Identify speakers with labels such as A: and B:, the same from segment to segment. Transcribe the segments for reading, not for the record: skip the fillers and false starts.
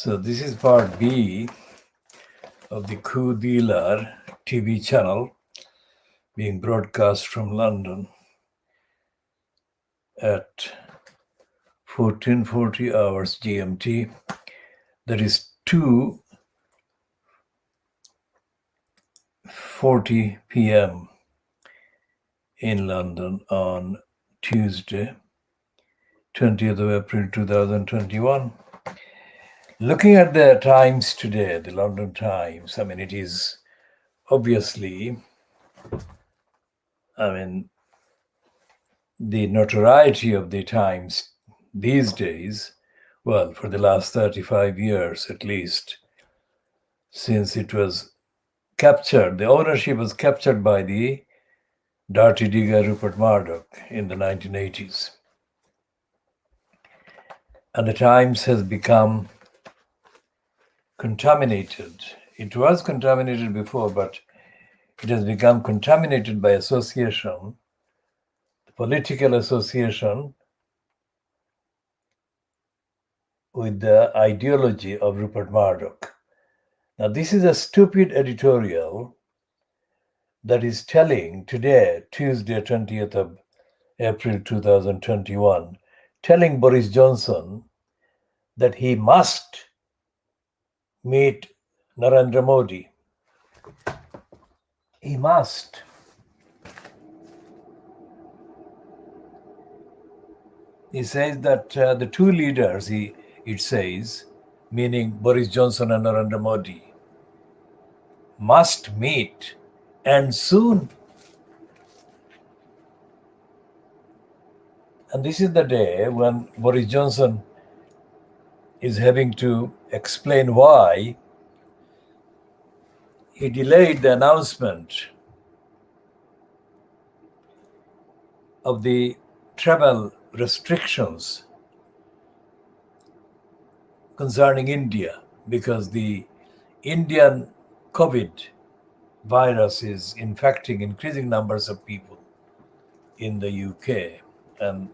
A: So this is part B of the KhoodeelaarTV Channel being broadcast from London at 1440 hours GMT. That is 2:40 p.m. in London on Tuesday, 20th of April 2021. Looking at the Times today, the London Times, it is obviously, the notoriety of the Times these days, well, for the last 35 years at least, since it was captured, the ownership was captured by the dirty digger Rupert Murdoch in the 1980s. And the Times has become contaminated. It was contaminated before, but it has become contaminated by association, the political association with the ideology of Rupert Murdoch. Now, this is a stupid editorial that is telling today, Tuesday, 20th of April 2021, telling Boris Johnson that he must meet Narendra Modi. He must. He says that the two leaders, it says, meaning Boris Johnson and Narendra Modi, must meet, and soon. And this is the day when Boris Johnson is having to explain why he delayed the announcement of the travel restrictions concerning India, because the Indian COVID virus is infecting increasing numbers of people in the UK. And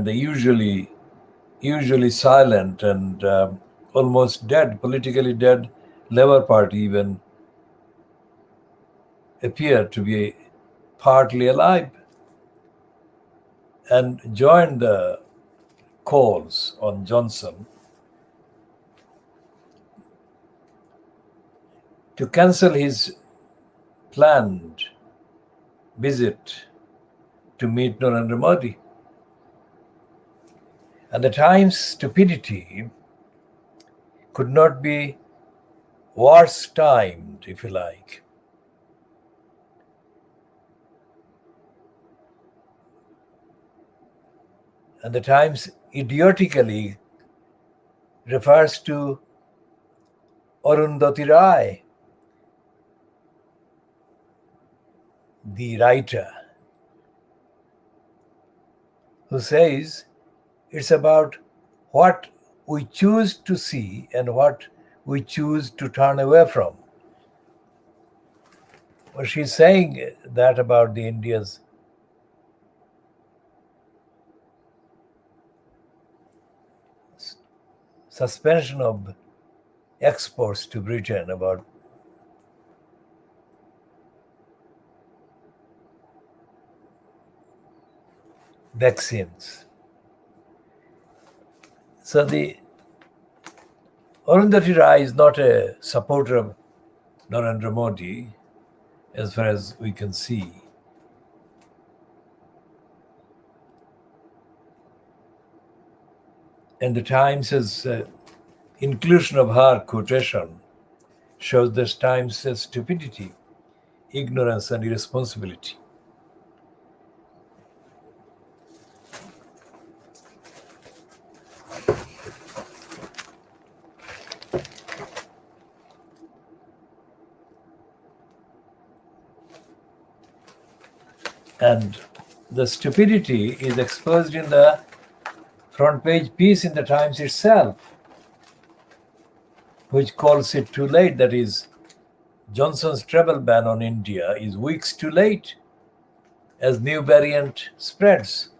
A: the usually silent and almost dead, politically dead Labour Party even appeared to be partly alive and joined the calls on Johnson to cancel his planned visit to meet Narendra Modi. And the Times' stupidity could not be worse timed, if you like. And the Times idiotically refers to Arundhati Roy, the writer, who says it's about what we choose to see and what we choose to turn away from. Well, she's saying that about the India's suspension of exports to Britain, about vaccines. So the Arundhati Roy is not a supporter of Narendra Modi, as far as we can see. And the Times' inclusion of her quotation shows the Times' stupidity, ignorance, and irresponsibility. And the stupidity is exposed in the front page piece in the Times itself, which calls it too late. That is, Johnson's travel ban on India is weeks too late as new variant spreads.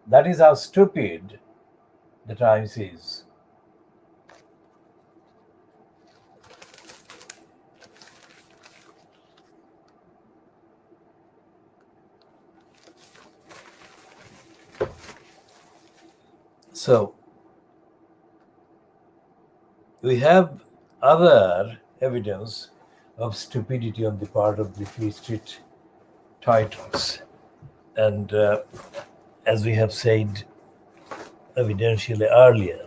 A: That is how stupid the Times is. So we have other evidence of stupidity on the part of the Free Street titles. And as we have said evidentially earlier,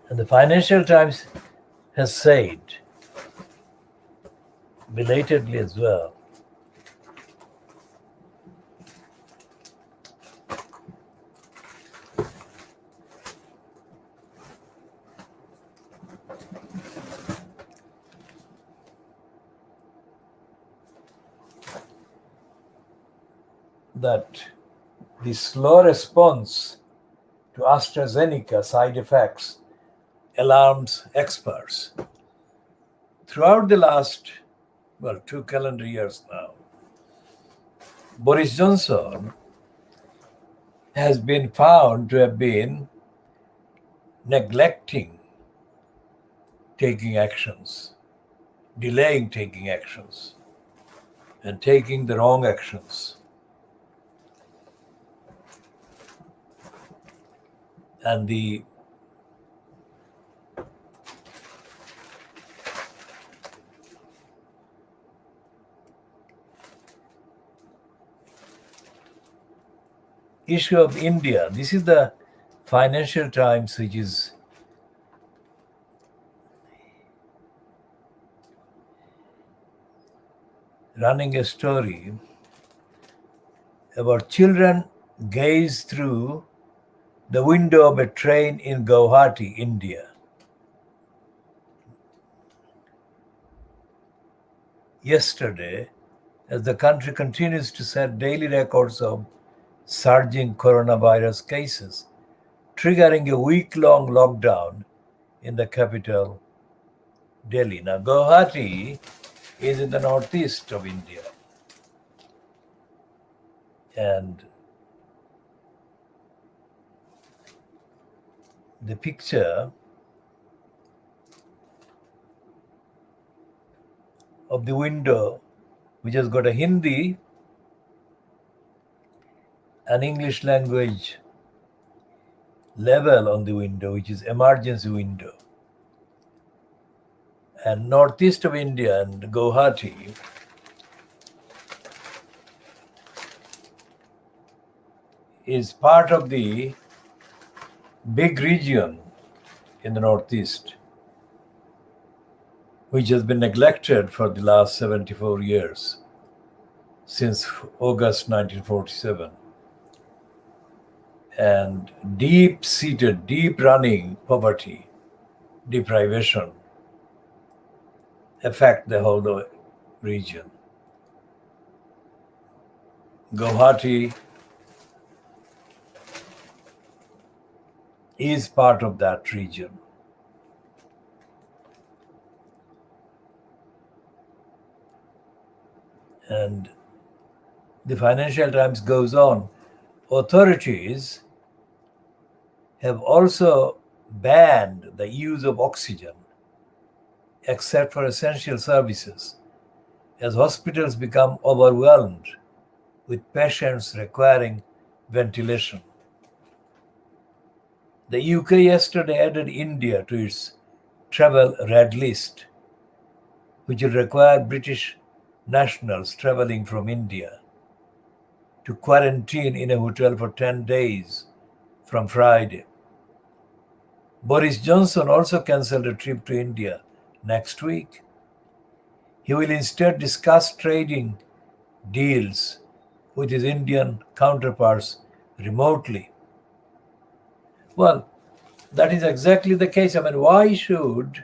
A: and the Financial Times has said, belatedly as well, that the slow response to AstraZeneca side effects alarms experts. Throughout the last, 2 calendar years now, Boris Johnson has been found to have been neglecting taking actions, delaying taking actions, and taking the wrong actions. And the issue of India, this is the Financial Times, which is running a story about children gaze through the window of a train in Guwahati, India. Yesterday, as the country continues to set daily records of surging coronavirus cases, triggering a week-long lockdown in the capital, Delhi. Now, Guwahati is in the northeast of India. And the picture of the window, which has got a Hindi and English language label on the window, which is emergency window. And northeast of India and Guwahati is part of the big region in the northeast, which has been neglected for the last 74 years, since August 1947. And deep-seated, deep-running poverty, deprivation affect the whole region. Guwahati is part of that region. And the Financial Times goes on, authorities have also banned the use of oxygen except for essential services as hospitals become overwhelmed with patients requiring ventilation. The UK yesterday added India to its travel red list, which will require British nationals traveling from India to quarantine in a hotel for 10 days from Friday. Boris Johnson also cancelled a trip to India next week. He will instead discuss trading deals with his Indian counterparts remotely. Well, that is exactly the case. I mean, why should,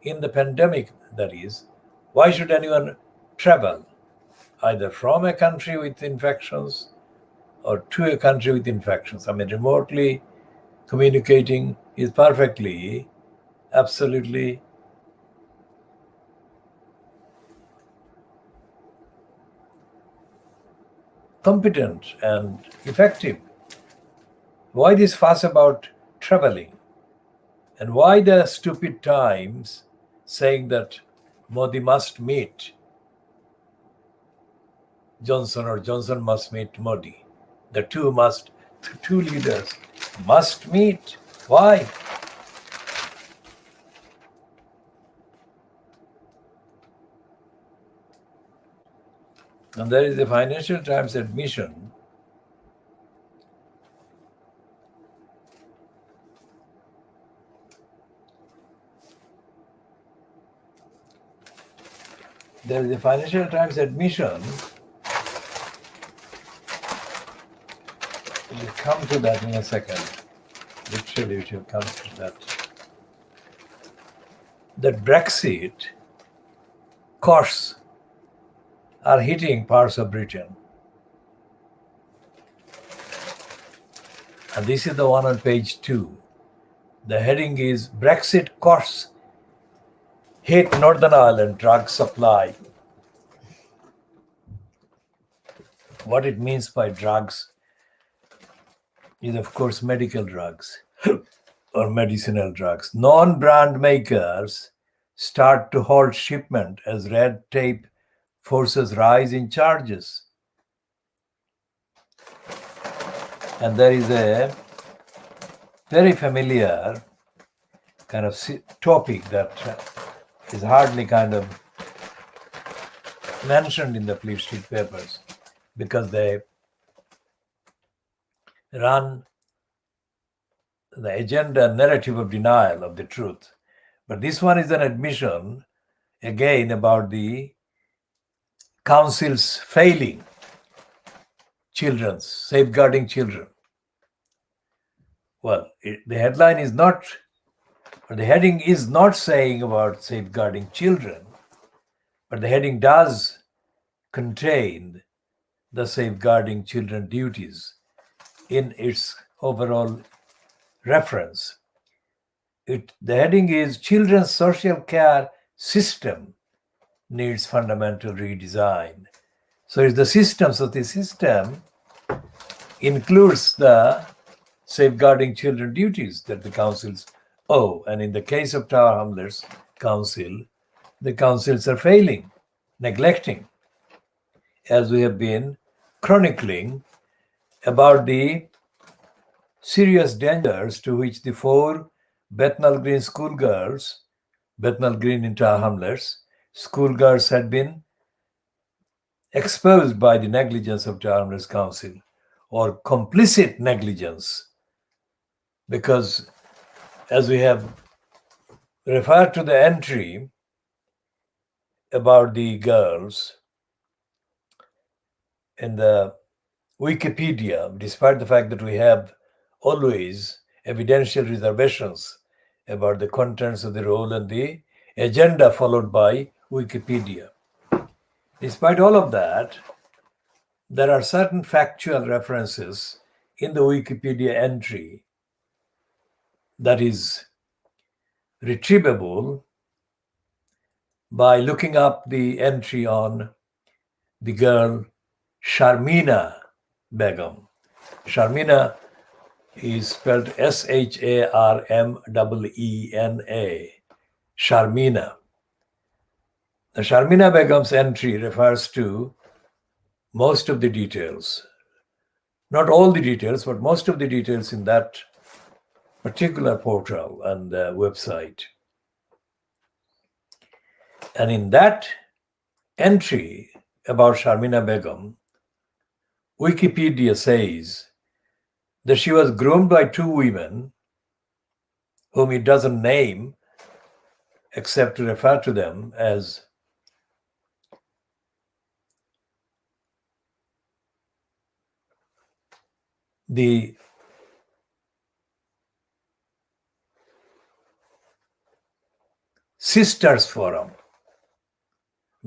A: in the pandemic, that is, why should anyone travel either from a country with infections or to a country with infections? I mean, remotely communicating is perfectly, absolutely competent and effective. Why this fuss about traveling? And why the stupid Times saying that Modi must meet Johnson or Johnson must meet Modi? The two leaders must meet. Why? And there is a Financial Times admission. There is a Financial Times admission. We'll come to that in a second. Literally, we shall come to that. That Brexit costs are hitting parts of Britain. And this is the one on page 2. The heading is Brexit costs hit Northern Ireland drug supply. What it means by drugs is, of course, medical drugs or medicinal drugs. Non-brand makers start to halt shipment as red tape forces rise in charges. And there is a very familiar kind of topic that is hardly kind of mentioned in the flea street papers because they run the agenda narrative of denial of the truth. But this one is an admission again about the council's failing children, safeguarding children. Well, the headline is not, or the heading is not saying about safeguarding children, but the heading does contain the safeguarding children duties in its overall reference. The heading is Children's Social Care System Needs Fundamental Redesign. So it's the system. So the system includes the safeguarding children duties that the councils owe. And in the case of Tower Hamlets Council, the councils are failing, neglecting, as we have been chronicling about the serious dangers to which the 4 Bethnal Green schoolgirls, Bethnal Green in Tower Hamlets, schoolgirls had been exposed by the negligence of Tower Hamlets Council or complicit negligence, because as we have referred to the entry about the girls in the Wikipedia, despite the fact that we have always evidential reservations about the contents of the role and the agenda followed by Wikipedia. Despite all of that, there are certain factual references in the Wikipedia entry that is retrievable by looking up the entry on the girl Sharmina Begum. Sharmina is spelled Sharmena. Sharmina. The Sharmina Begum's entry refers to most of the details, not all the details, but most of the details in that particular portal and website. And in that entry about Sharmina Begum, Wikipedia says that she was groomed by 2 women whom it doesn't name except to refer to them as the Sisters Forum,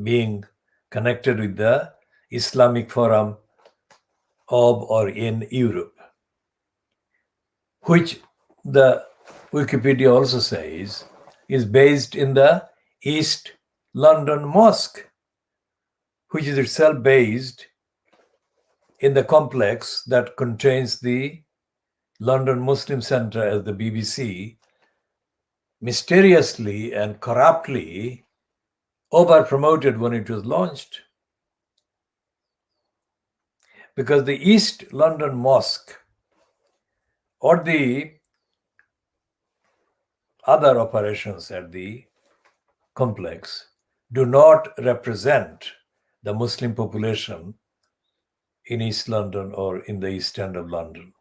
A: being connected with the Islamic Forum of or in Europe, which the Wikipedia also says is based in the East London Mosque, which is itself based in the complex that contains the London Muslim Centre, as the BBC mysteriously and corruptly over-promoted when it was launched. Because the East London Mosque or the other operations at the complex do not represent the Muslim population in East London or in the East End of London.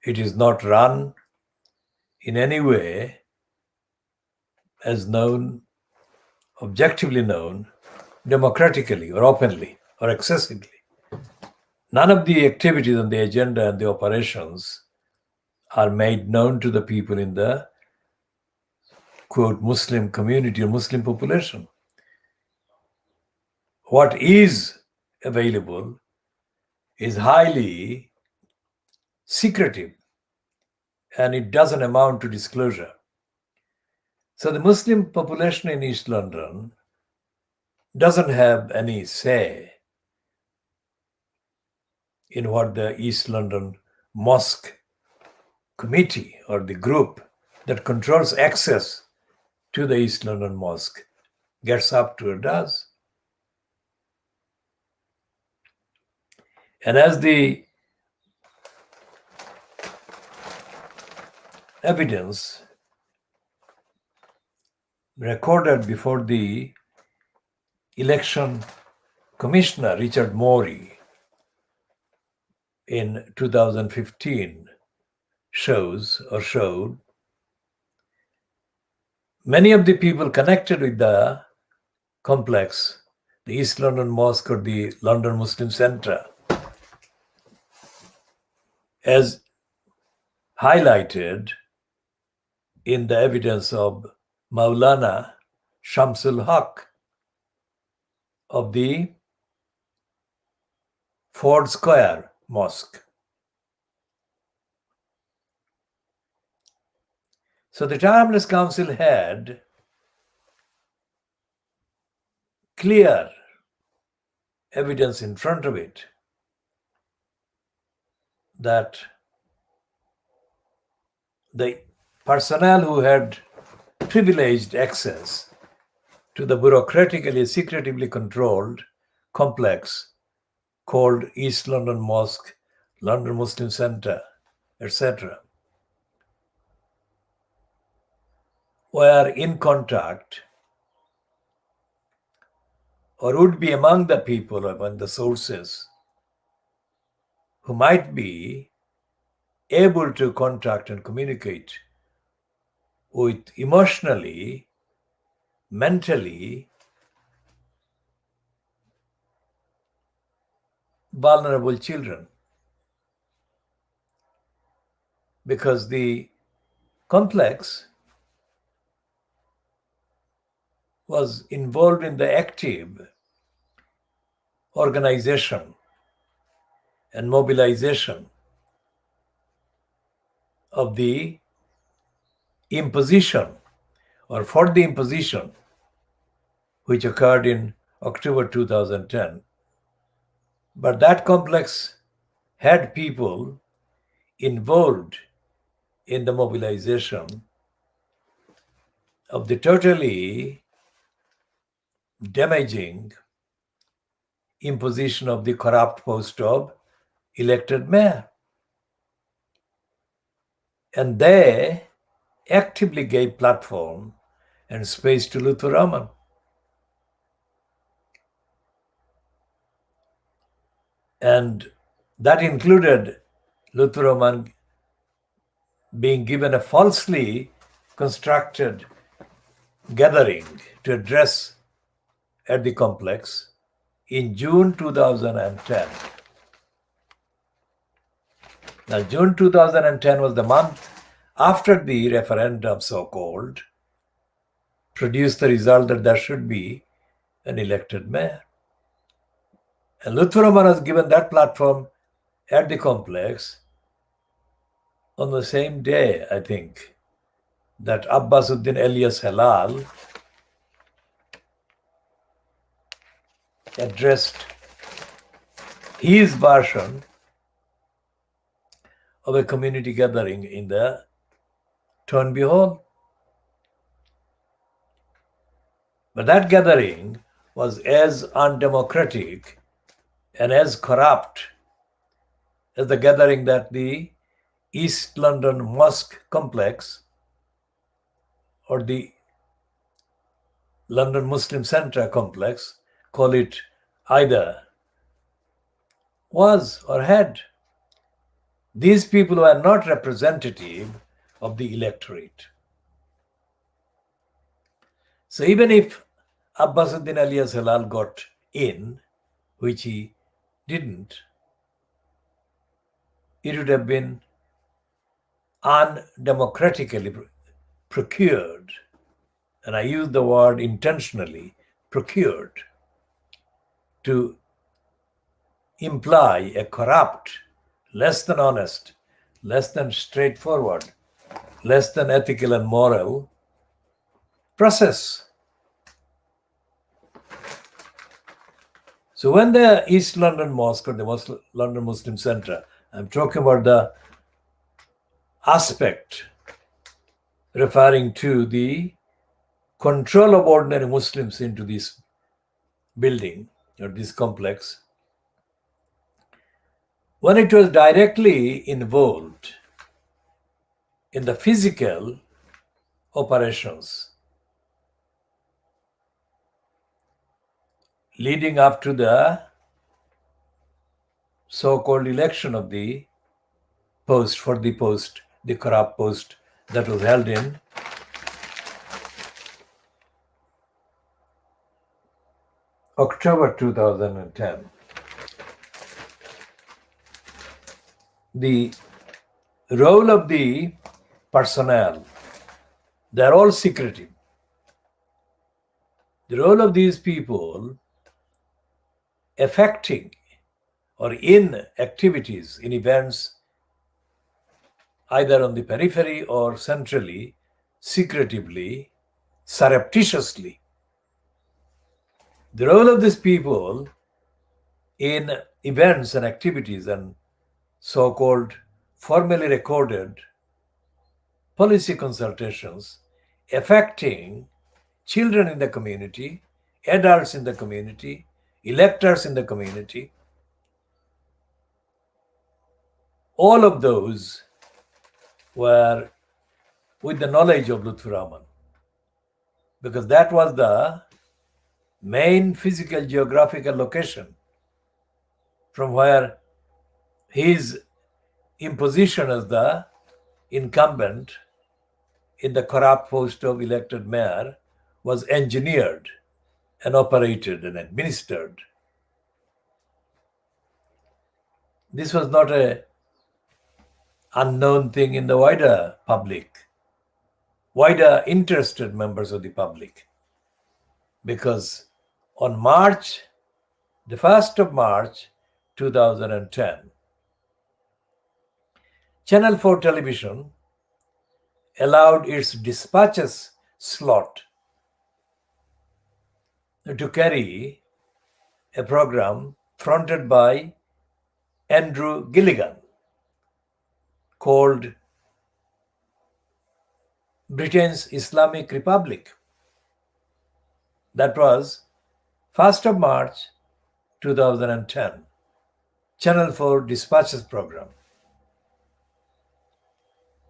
A: It is not run in any way as known, objectively known, democratically or openly or accessibly. None of the activities on the agenda and the operations are made known to the people in the, quote, Muslim community or Muslim population. What is available is highly secretive and it doesn't amount to disclosure. So the Muslim population in East London doesn't have any say in what the East London Mosque Committee or the group that controls access to the East London Mosque gets up to or does. And as the evidence recorded before the election commissioner, Richard Morey, in 2015 showed, many of the people connected with the complex, the East London Mosque or the London Muslim Centre, as highlighted in the evidence of Maulana Shamsul Haque of the Ford Square Mosque. So the Timeless Council had clear evidence in front of it that the personnel who had privileged access to the bureaucratically, secretively controlled complex called East London Mosque, London Muslim Centre, etc., were in contact or would be among the people, among the sources, who might be able to contact and communicate with emotionally, mentally vulnerable children. Because the complex was involved in the active organization and mobilization of the imposition or for the imposition which occurred in October 2010. But that complex had people involved in the mobilization of the totally damaging imposition of the corrupt post of elected mayor. And they actively gave platform and space to Lutfur Rahman. And that included Lutfur Rahman being given a falsely constructed gathering to address at the complex in June 2010. Now, June 2010 was the month after the referendum, so-called, produced the result that there should be an elected mayor. And Lutfur Rahman was given that platform at the complex on the same day, I think, that Abbasuddin alias Halal addressed his version of a community gathering in the Toynbee Hall. But that gathering was as undemocratic and as corrupt as the gathering that the East London Mosque complex or the London Muslim Centre complex, call it either, was or had. These people were not representative of the electorate. So even if Abbasuddin alias Halal got in, which he didn't, it would have been undemocratically procured, and I use the word intentionally, procured, to imply a corrupt, less than honest, less than straightforward, less than ethical and moral process. So when the East London Mosque or the London Muslim Centre, I'm talking about the aspect referring to the control of ordinary Muslims into this building or this complex, when it was directly involved in the physical operations leading up to the so-called election of the the corrupt post that was held in October 2010. The role of the personnel, they're all secretive. The role of these people affecting or in activities, in events, either on the periphery or centrally, secretively, surreptitiously. The role of these people in events and activities and so-called formally recorded policy consultations affecting children in the community, adults in the community, electors in the community, all of those were with the knowledge of Lutfur Rahman, because that was the main physical geographical location from where his imposition as the incumbent in the corrupt post of elected mayor was engineered and operated and administered. This was not an unknown thing in the wider public, wider interested members of the public, because on the 1st of March 2010, Channel 4 television allowed its dispatches slot to carry a program fronted by Andrew Gilligan called Britain's Islamic Republic. That was 1st of March 2010, Channel 4 dispatches program.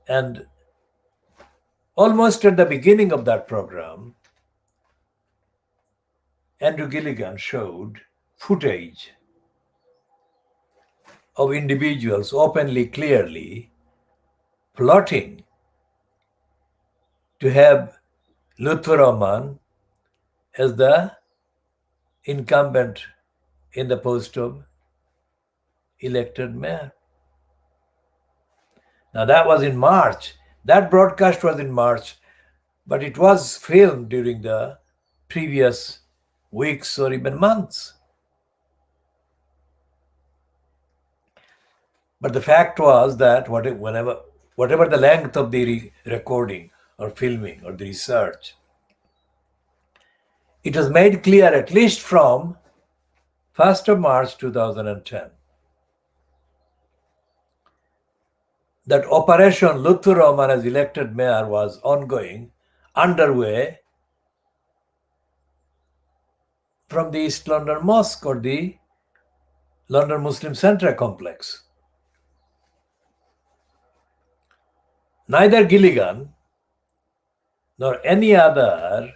A: And almost at the beginning of that program, Andrew Gilligan showed footage of individuals openly, clearly plotting to have Lutfur Rahman as the incumbent in the post of elected mayor. Now that was in March. That broadcast was in March but it was filmed during the previous weeks or even months. But the fact was that whatever the length of the recording or filming or the research, it was made clear at least from 1st of March 2010 that Operation Luthu Rahman as elected mayor was ongoing, underway from the East London Mosque or the London Muslim Centre complex. Neither Gilligan nor any other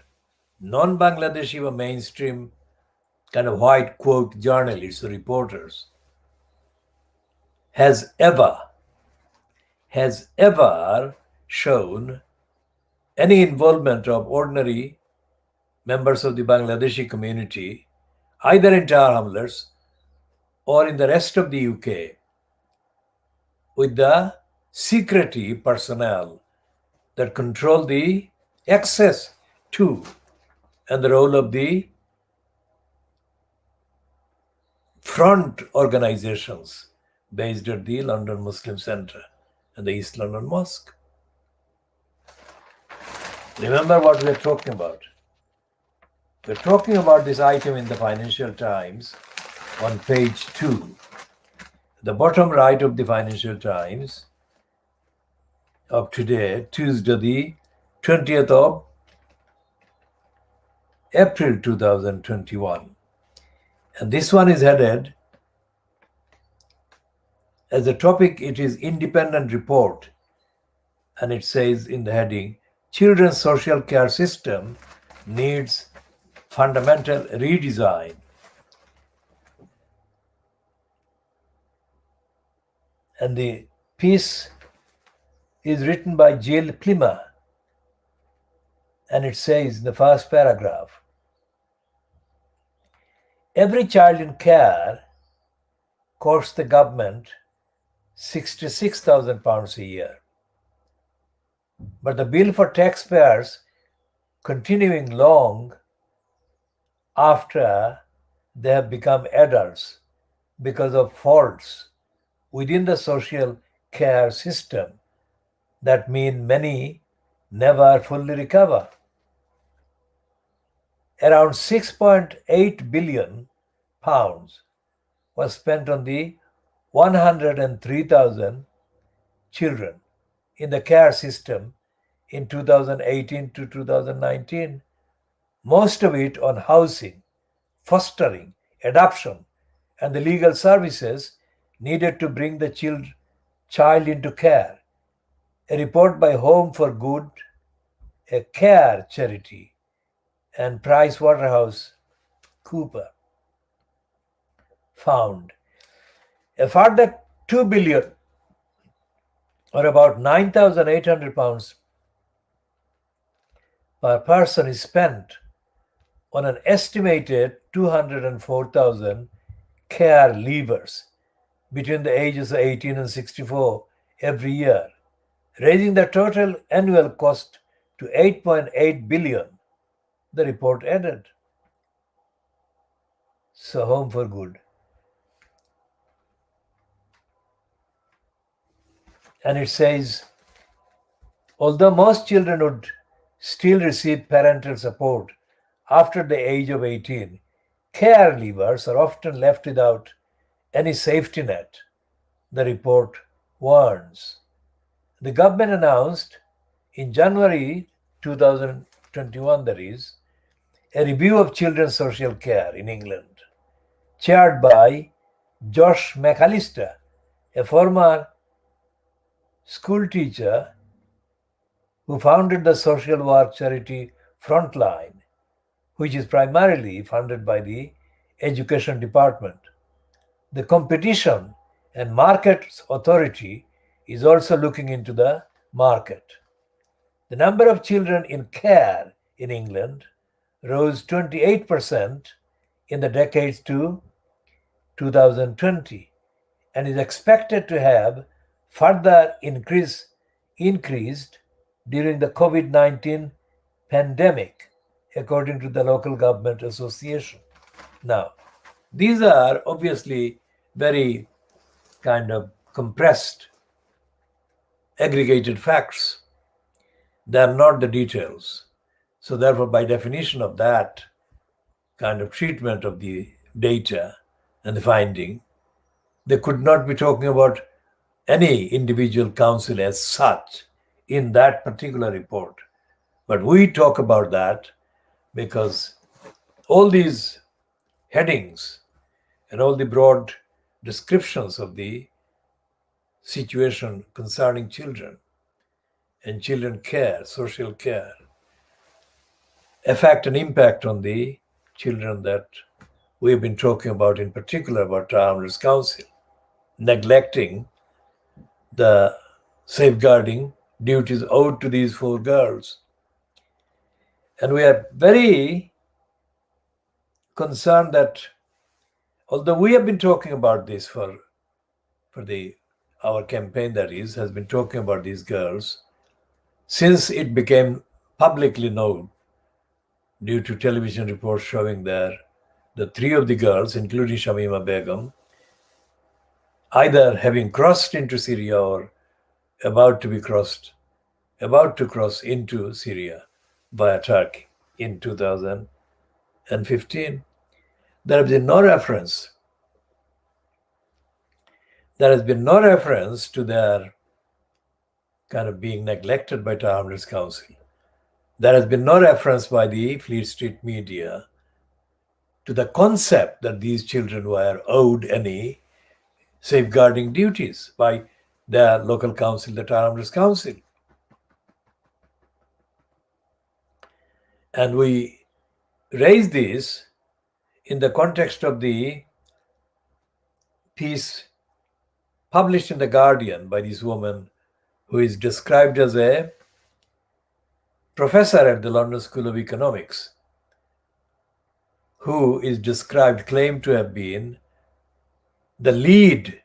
A: non-Bangladeshi or mainstream kind of white quote journalists or reporters has ever shown any involvement of ordinary members of the Bangladeshi community, either in Tower Hamlets or in the rest of the UK, with the security personnel that control the access to and the role of the front organizations based at the London Muslim Centre and the East London Mosque. Remember what we're talking about. We're talking about this item in the Financial Times on page 2. The bottom right of the Financial Times of today, Tuesday, the 20th of April 2021. And this one is headed as a topic, it is independent report. And it says in the heading, Children's Social Care System Needs Fundamental Redesign. And the piece is written by Jill Plima. And it says in the first paragraph, every child in care costs the government £66,000 a year. But the bill for taxpayers continuing long after they have become adults because of faults within the social care system that mean many never fully recover. Around £6.8 billion was spent on the 103,000 children in the care system in 2018 to 2019, most of it on housing, fostering, adoption, and the legal services needed to bring the child into care. A report by Home for Good, a care charity, and PricewaterhouseCoopers found a further £2 billion, or about £9,800 per person, is spent on an estimated 204,000 care leavers between the ages of 18 and 64 every year, raising the total annual cost to £8.8 billion, the report added. So, Home for Good. And it says, although most children would still receive parental support after the age of 18, care leavers are often left without any safety net, the report warns. The government announced in January 2021, that is, a review of children's social care in England, chaired by Josh McAllister, a former school teacher who founded the social work charity Frontline, which is primarily funded by the Education Department. The Competition and Markets Authority is also looking into the market. The number of children in care in England rose 28% in the decades to 2020 and is expected to have further increased during the COVID-19 pandemic, according to the local government association. Now, these are obviously very kind of compressed, aggregated facts. They are not the details. So, therefore, by definition of that kind of treatment of the data and the finding, they could not be talking about any individual council as such in that particular report. But we talk about that because all these headings and all the broad descriptions of the situation concerning children and children care, social care, affect and impact on the children that we've been talking about, in particular about Hrs Council, neglecting the safeguarding duties owed to these four girls. And we are very concerned that although we have been talking about this for the our campaign, that is, has been talking about these girls since it became publicly known due to television reports showing there the three of the girls, including Shamima Begum, either having crossed into Syria or about to cross into Syria via Turkey in 2015. There has been no reference. There has been no reference to their kind of being neglected by Hrs Council. There has been no reference by the Fleet Street media to the concept that these children were owed any safeguarding duties by their local council, the Hrs Council. And we raise this in the context of the piece published in The Guardian by this woman who is described as a professor at the London School of Economics, who is claimed to have been the lead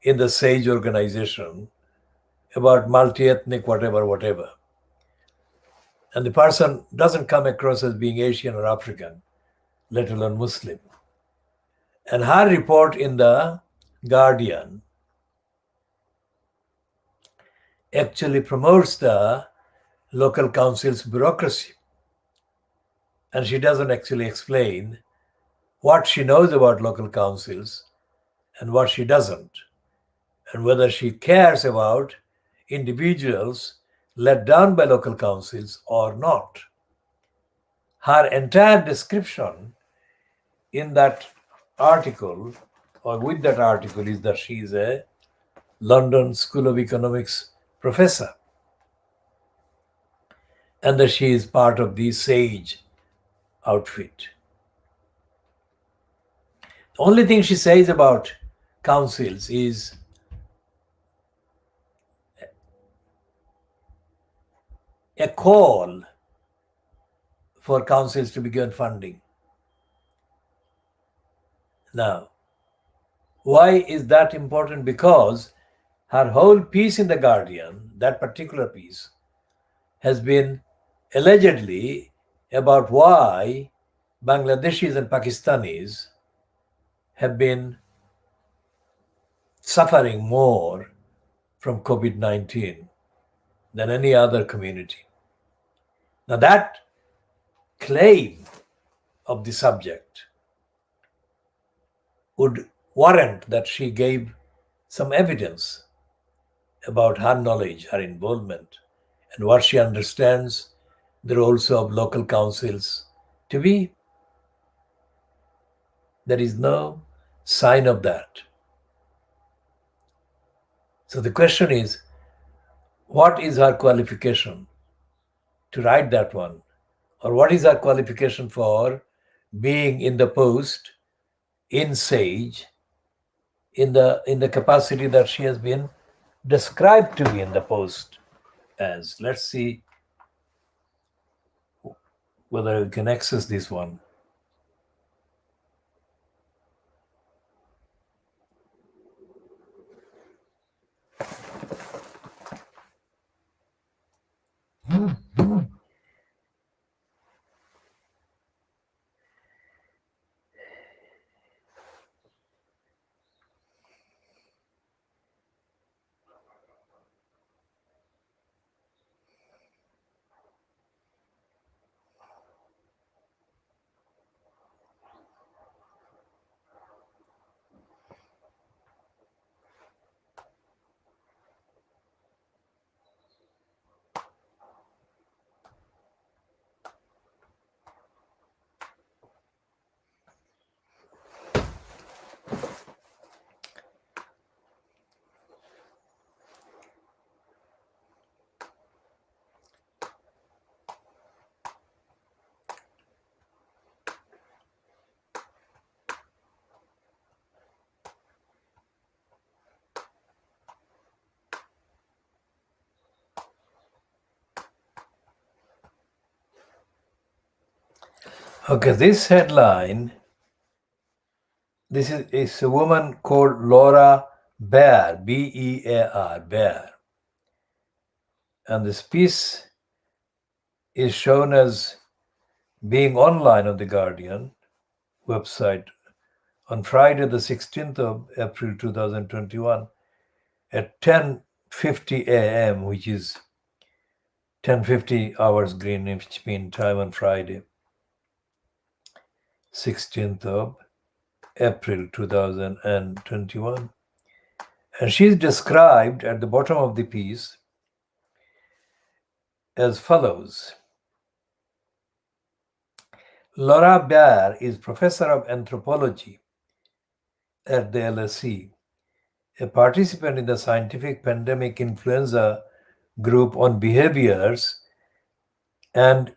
A: in the SAGE organization about multi-ethnic whatever. And the person doesn't come across as being Asian or African, let alone Muslim. And her report in The Guardian actually promotes the local council's bureaucracy. And she doesn't actually explain what she knows about local councils and what she doesn't, and whether she cares about individuals let down by local councils or not. Her entire description in that article, or with that article, is that she is a London School of Economics professor and that she is part of the SAGE outfit. The only thing she says about councils is a call for councils to be given funding. Now, why is that important? Because her whole piece in The Guardian, that particular piece, has been allegedly about why Bangladeshis and Pakistanis have been suffering more from COVID-19 than any other community. Now, that claim of the subject would warrant that she gave some evidence about her knowledge, her involvement, and what she understands the roles of local councils to be. There is no sign of that. So the question is, what is her qualification to write that one? Or what is her qualification for being in the post in SAGE in the capacity that she has been described to be in the post as? Let's see whether we can access this one. Okay, this headline, this is a woman called Laura Bear, Bear, Bear. And this piece is shown as being online on the Guardian website on Friday, the 16th of April 2021 at 10:50 a.m., which is 10:50 hours Greenwich Mean Time on Friday, 16th of April 2021. And she's described at the bottom of the piece as follows. Laura Baer is professor of anthropology at the LSE, a participant in the scientific pandemic influenza group on behaviors, and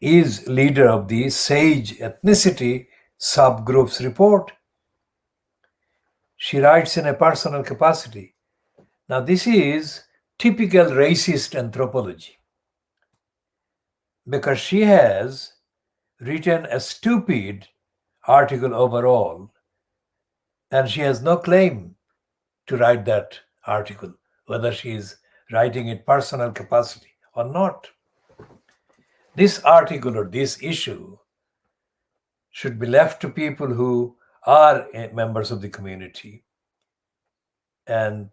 A: is leader of the SAGE ethnicity subgroups report. She writes in a personal capacity. Now, this is typical racist anthropology because she has written a stupid article overall, and she has no claim to write that article, whether she is writing in personal capacity or not. This article or this issue should be left to people who are members of the community and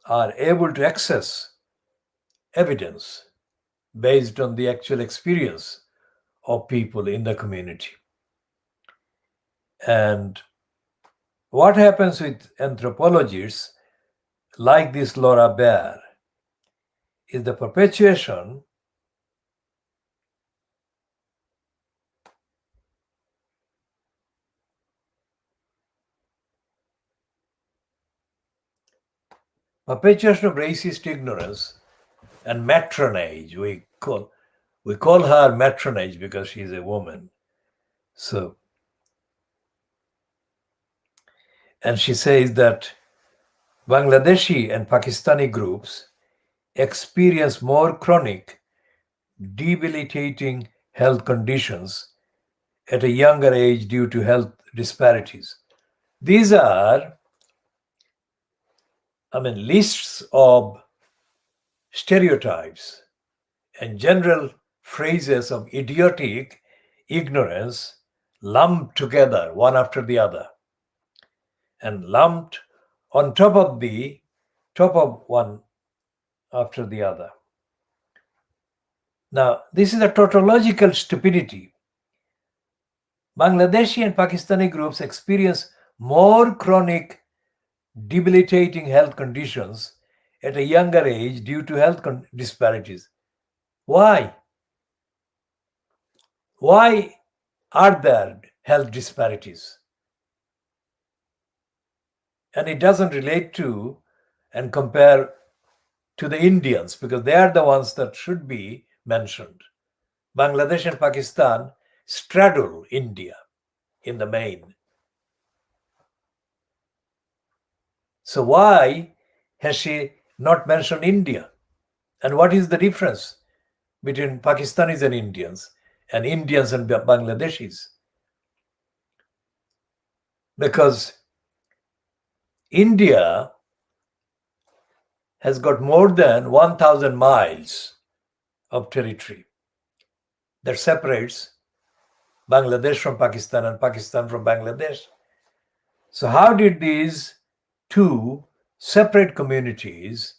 A: are able to access evidence based on the actual experience of people in the community. And what happens with anthropologists like this Laura Baer is the perpetuation of racist ignorance and matronage. We call her matronage because she's a woman. So, and she says that Bangladeshi and Pakistani groups experience more chronic, debilitating health conditions at a younger age due to health disparities. These are, lists of stereotypes and general phrases of idiotic ignorance lumped together one after the other and lumped on top of one after the other. Now, this is a tautological stupidity. Bangladeshi and Pakistani groups experience more chronic, debilitating health conditions at a younger age due to health disparities. Why? Why are there health disparities? And it doesn't relate to and compare to the Indians because they are the ones that should be mentioned. Bangladesh and Pakistan straddle India in the main. So why has she not mentioned India? And what is the difference between Pakistanis and Indians and Bangladeshis? Because India has got more than 1,000 miles of territory that separates Bangladesh from Pakistan and Pakistan from Bangladesh. So how did these two separate communities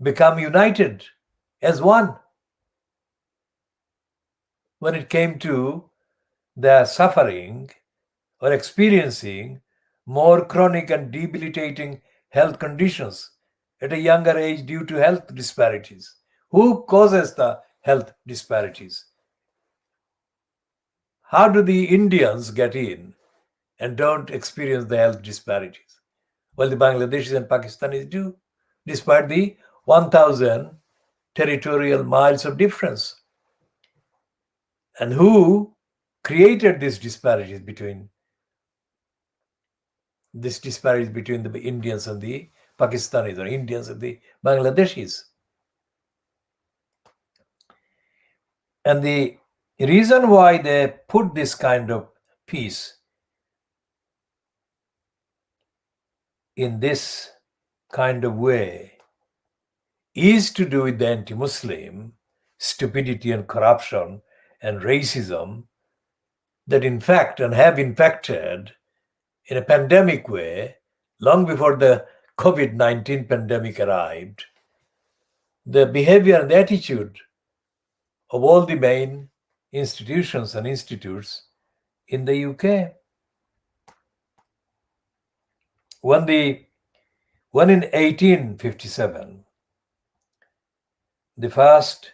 A: become united as one when it came to their suffering or experiencing more chronic and debilitating health conditions at a younger age due to health disparities? Who causes the health disparities? How do the Indians get in and don't experience the health disparities? Well, the Bangladeshis and Pakistanis do, despite the 1,000 territorial miles of difference. And who created these disparities between the Indians and the Pakistanis, or Indians and the Bangladeshis? And the The reason why they put this kind of peace in this kind of way is to do with the anti-Muslim stupidity and corruption and racism that in fact and have infected in a pandemic way long before the COVID-19 pandemic arrived, the behavior and the attitude of all the main institutions and institutes in the UK. When in 1857, the first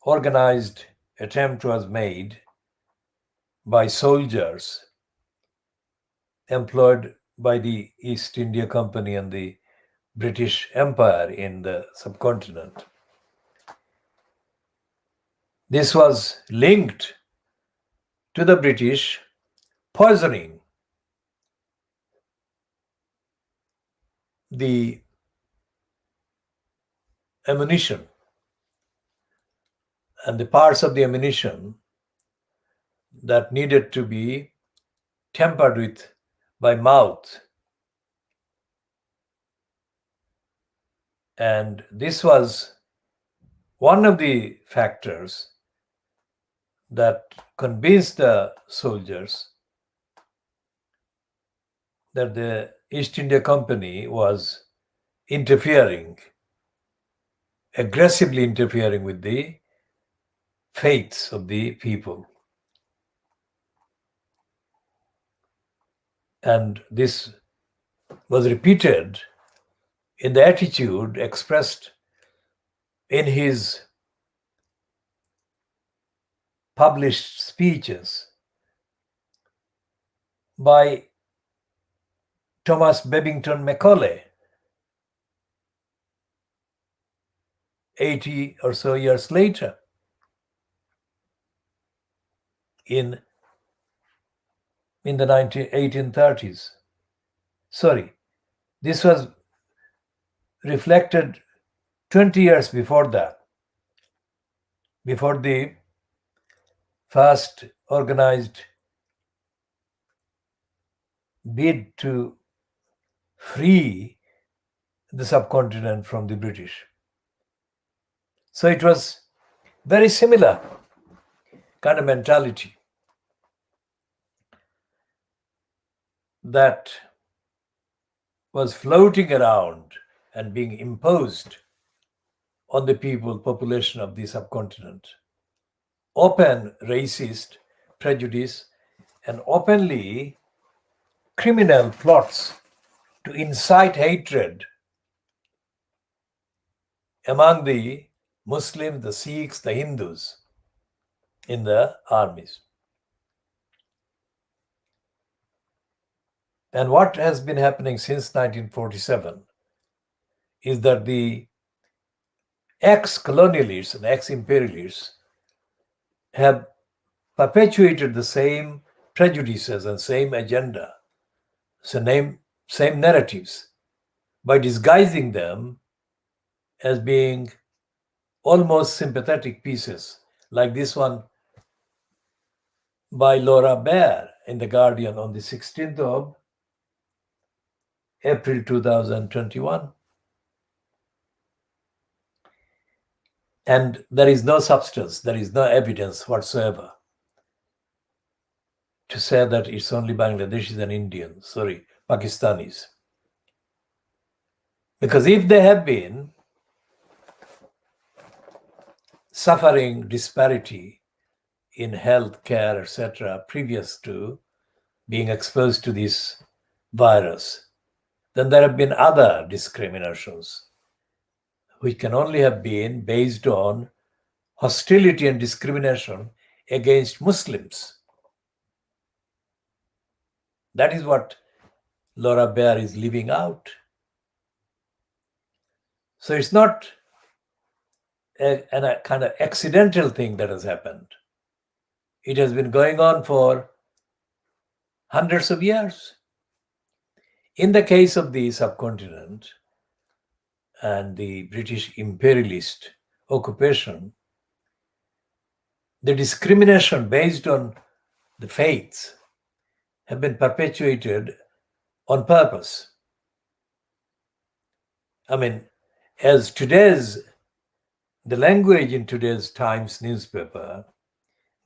A: organized attempt was made by soldiers employed by the East India Company and the British Empire in the subcontinent. This was linked to the British poisoning the ammunition and the parts of the ammunition that needed to be tampered with by mouth. And this was one of the factors that convinced the soldiers that the East India Company was aggressively interfering with the faiths of the people. And this was repeated in the attitude expressed in his published speeches by Thomas Babington Macaulay 80 or so years later in the 1830s. Sorry, this was reflected 20 years before that, before the first organized bid to free the subcontinent from the British. So it was very similar kind of mentality that was floating around and being imposed on the population of the subcontinent. Open racist prejudice and openly criminal plots to incite hatred among the Muslims, the Sikhs, the Hindus in the armies. And what has been happening since 1947 is that the ex-colonialists and ex-imperialists have perpetuated the same prejudices and same agenda, same narratives, by disguising them as being almost sympathetic pieces, like this one by Laura Baer in The Guardian on the 16th of April 2021. And there is no substance, there is no evidence whatsoever to say that it's only Bangladeshis and Indians, Pakistanis. Because if they have been suffering disparity in health care, etc., previous to being exposed to this virus, then there have been other discriminations which can only have been based on hostility and discrimination against Muslims. That is what Laura Baer is leaving out. So it's not a kind of accidental thing that has happened. It has been going on for hundreds of years. In the case of the subcontinent and the British imperialist occupation, the discrimination based on the faiths have been perpetuated on purpose. I mean, as the language in today's Times newspaper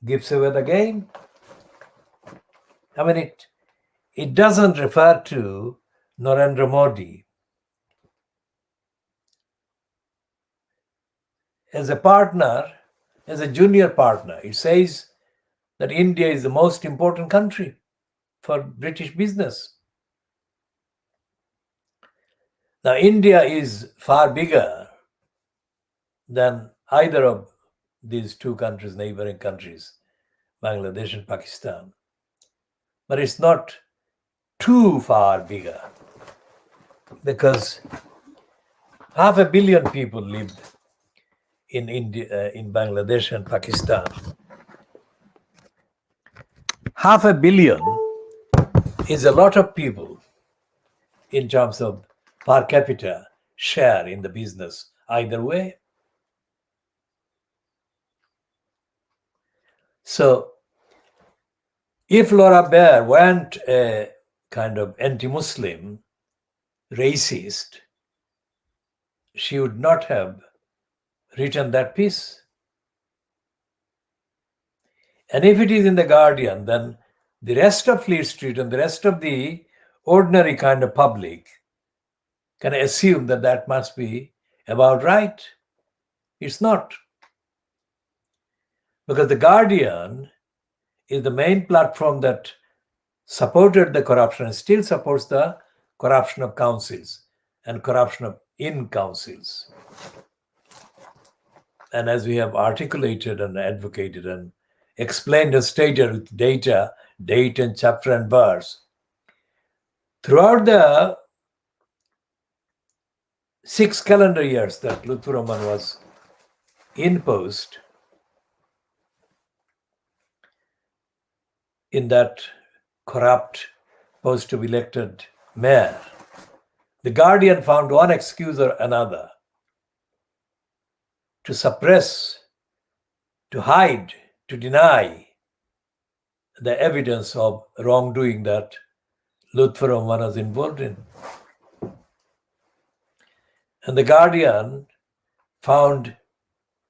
A: gives away the game. I mean, it doesn't refer to Narendra Modi as a partner, as a junior partner. It says that India is the most important country for British business. Now, India is far bigger than either of these two countries, neighboring countries, Bangladesh and Pakistan. But it's not too far bigger, because 500 million people live in India, in Bangladesh and Pakistan. 500 million is a lot of people in terms of per capita share in the business either way. So if Laura Baer weren't a kind of anti-Muslim racist, she would not have written that piece. And if it is in The Guardian, then the rest of Fleet Street and the rest of the ordinary kind of public can assume that that must be about right. It's not. Because The Guardian is the main platform that supported the corruption and still supports the corruption of councils and corruption in councils. And as we have articulated and advocated and explained and stated with data, date and chapter and verse, throughout the 6 calendar years that Lutfur Rahman was in post, in that corrupt post of elected mayor, The Guardian found one excuse or another to suppress, to hide, to deny the evidence of wrongdoing that Lutfur Rahman was involved in. And The Guardian found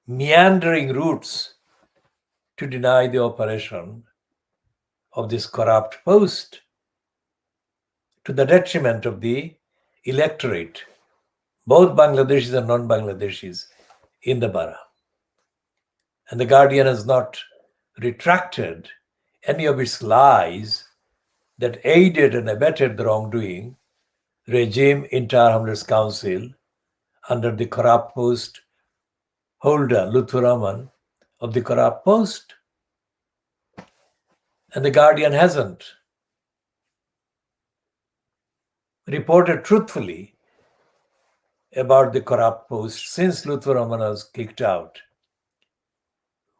A: meandering routes to deny the operation of this corrupt post, to the detriment of the electorate, both Bangladeshis and non-Bangladeshis in the borough. And The Guardian has not retracted any of its lies that aided and abetted the wrongdoing regime in Tower Hamlets Council under the corrupt post holder, Lutfur Rahman, of the corrupt post. And The Guardian hasn't reported truthfully about the corrupt post since Lutfur Rahman was kicked out,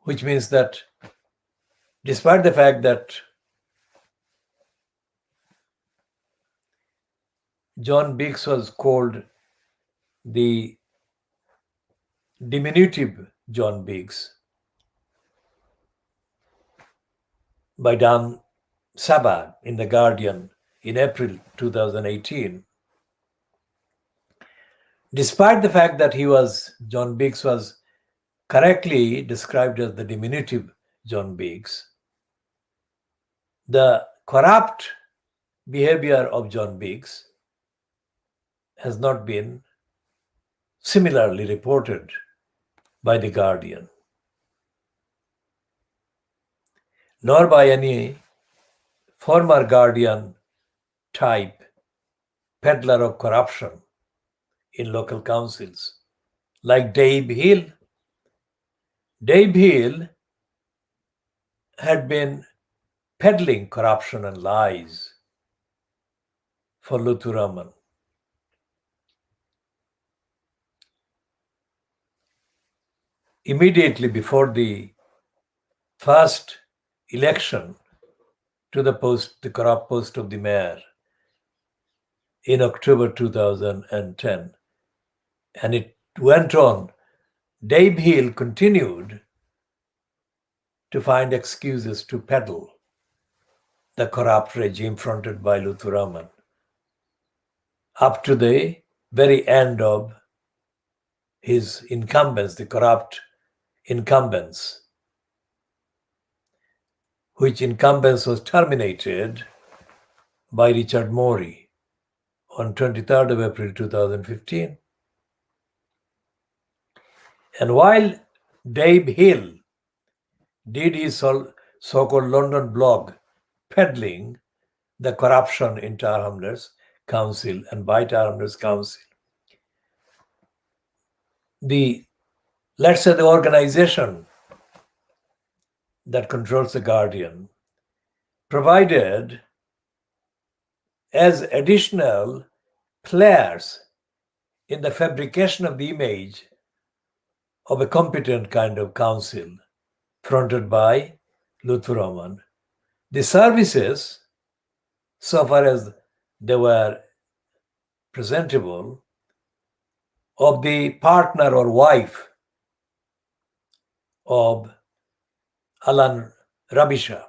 A: which means that despite the fact that John Biggs was called the diminutive John Biggs by Dan Sabag in The Guardian in April 2018, despite the fact that John Biggs was correctly described as the diminutive John Biggs, the corrupt behavior of John Biggs has not been similarly reported by The Guardian, nor by any former Guardian type peddler of corruption in local councils like Dave Hill. Dave Hill had been peddling corruption and lies for Lutfur Rahman. Immediately before the first election to the corrupt post of the mayor in October 2010. And it went on. Dave Hill continued to find excuses to peddle the corrupt regime fronted by Luthu Raman up to the very end of his incumbents, the corrupt incumbents, which incumbents was terminated by Richard Morey on 23rd of April 2015. And while Dave Hill did his so-called London blog peddling the corruption in Tower Hamlets Council and by Tower Hamlets Council, let's say the organization that controls the Guardian provided as additional players in the fabrication of the image of a competent kind of council fronted by Luthu Raman. The services, so far as they were presentable, of the partner or wife of Alan Rabisha,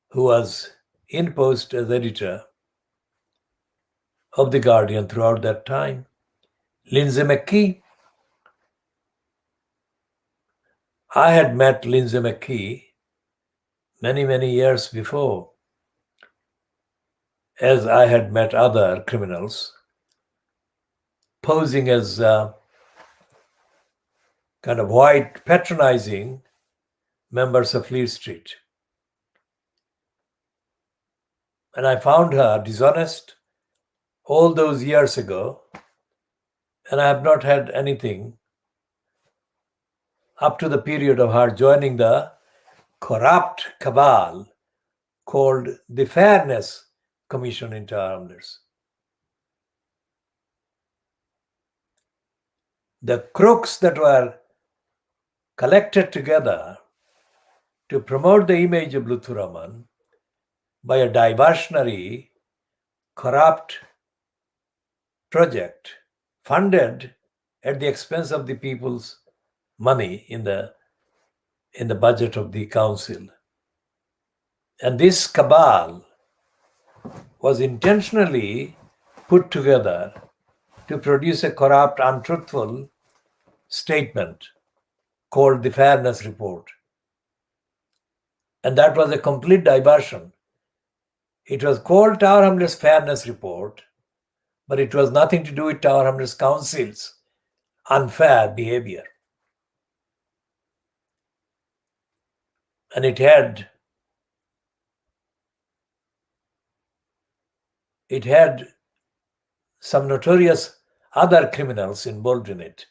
A: who was in post as editor of The Guardian throughout that time, Lindsay McKee. I had met Lindsay McKee many, many years before, as I had met other criminals, posing as kind of white, patronizing members of Fleet Street. And I found her dishonest all those years ago, and I have not had anything up to the period of her joining the corrupt cabal called the Fairness Commission in Tower Hamlets. The crooks that were collected together to promote the image of Luthu Raman by a diversionary, corrupt project funded at the expense of the people's money in the budget of the council. And this cabal was intentionally put together to produce a corrupt, untruthful statement called the Fairness Report. And that was a complete diversion. It was called Tower Hamlets Fairness Report, but it was nothing to do with Tower Hamlets Council's unfair behavior. And it had some notorious other criminals involved in it.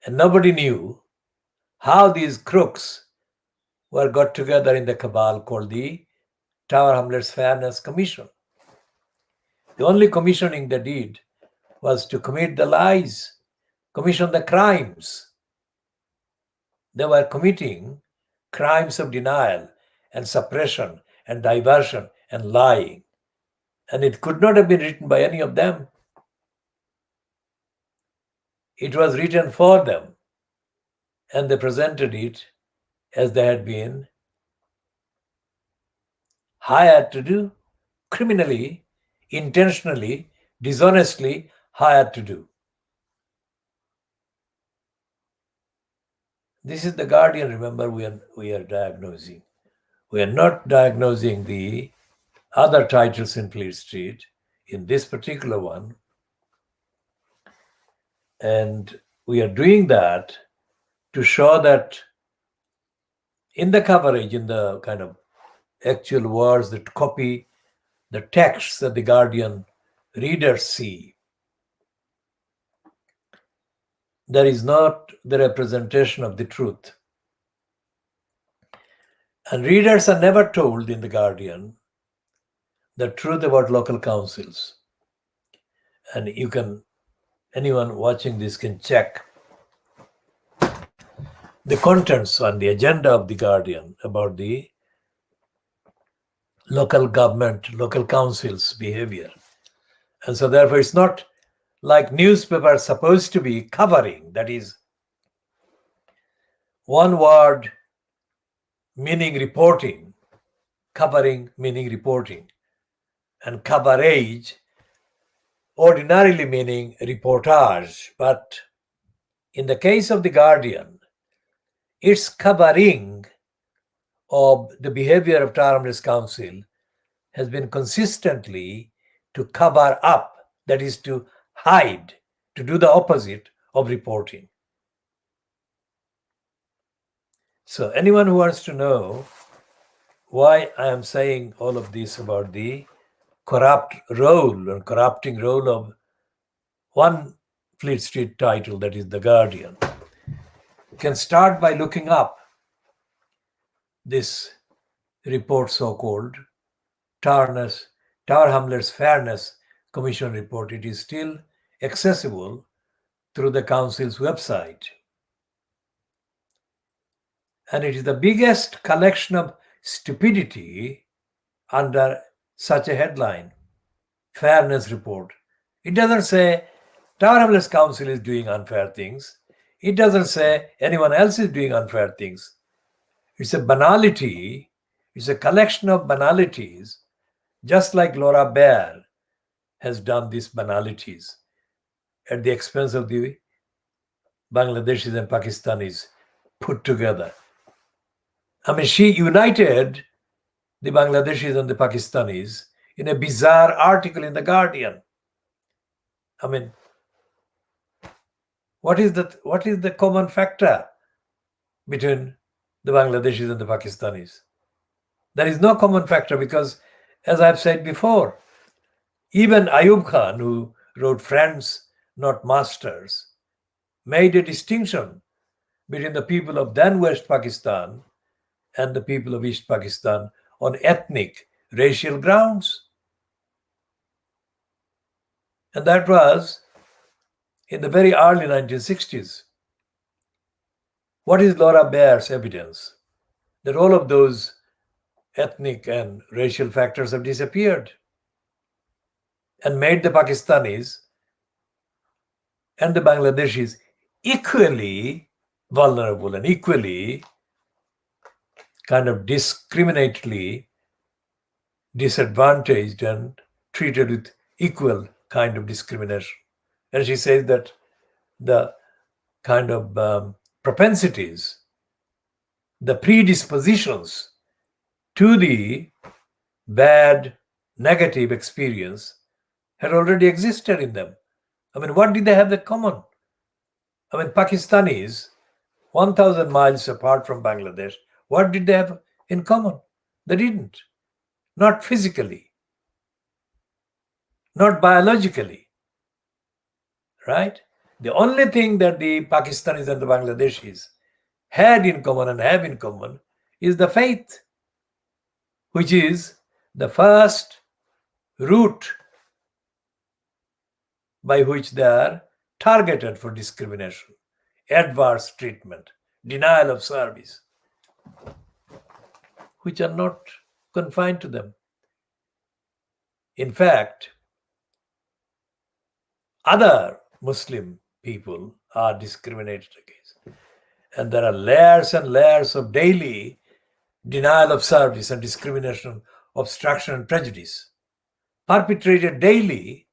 A: And nobody knew how these crooks were got together in the cabal called the Tower Hamlets Fairness Commission. The only commissioning they did was to commit the lies, commission the crimes. They were committing crimes of denial and suppression and diversion and lying. And it could not have been written by any of them. It was written for them. And they presented it as they had been hired to do, criminally, intentionally, dishonestly hired to do. This is the Guardian, remember, we are diagnosing. We are not diagnosing the other titles in Fleet Street, in this particular one. And we are doing that to show that in the coverage, in the kind of actual words that copy the texts that the Guardian readers see, there is not the representation of the truth. And readers are never told in the Guardian the truth about local councils. And you can, anyone watching this can check the contents on the agenda of the Guardian about the local government, local councils' behavior. And so therefore it's not like newspapers supposed to be covering, that is, one word meaning reporting, covering meaning reporting, and coverage ordinarily meaning reportage. But in the case of The Guardian, its covering of the behavior of Tower Hamlets Council has been consistently to cover up, that is to hide, to do the opposite of reporting. So anyone who wants to know why I am saying all of this about the corrupt role and corrupting role of one Fleet Street title, that is The Guardian, can start by looking up this report, so-called Tower Hamlets Fairness Commission report. It is still accessible through the council's website. And it is the biggest collection of stupidity under such a headline, Fairness Report. It doesn't say Tower Hamlets Council is doing unfair things. It doesn't say anyone else is doing unfair things. It's a banality. It's a collection of banalities, just like Laura Baer has done these banalities at the expense of the Bangladeshis and Pakistanis put together. I mean, she united the Bangladeshis and the Pakistanis in a bizarre article in The Guardian. I mean, what is the common factor between the Bangladeshis and the Pakistanis? There is no common factor because, as I've said before, even Ayub Khan, who wrote Friends, Not Masters, made a distinction between the people of then West Pakistan and the people of East Pakistan on ethnic, racial grounds. And that was in the very early 1960s. What is Laura Baer's evidence that all of those ethnic and racial factors have disappeared and made the Pakistanis and the Bangladeshis equally vulnerable and equally kind of discriminately disadvantaged and treated with equal kind of discrimination. And she says that the kind of propensities, the predispositions to the bad, negative experience had already existed in them. I mean, what did they have in common? I mean, Pakistanis, 1,000 miles apart from Bangladesh, what did they have in common? They didn't. Not physically, not biologically, right? The only thing that the Pakistanis and the Bangladeshis had in common and have in common is the faith, which is the first route by which they are targeted for discrimination, adverse treatment, denial of service, which are not confined to them. In fact, other Muslim people are discriminated against. And there are layers and layers of daily denial of service and discrimination, obstruction and prejudice perpetrated daily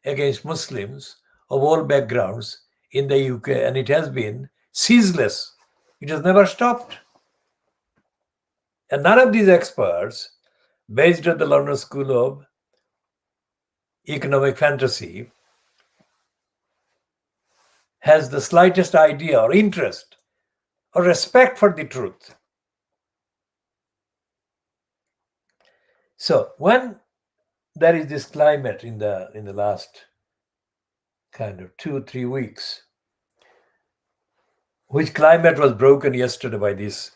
A: against Muslims of all backgrounds in the UK, and it has been ceaseless. It has never stopped. And none of these experts, based at the London School of Economic Fantasy, has the slightest idea or interest or respect for the truth. So when there is this climate in the last kind of 2-3 weeks, which climate was broken yesterday by this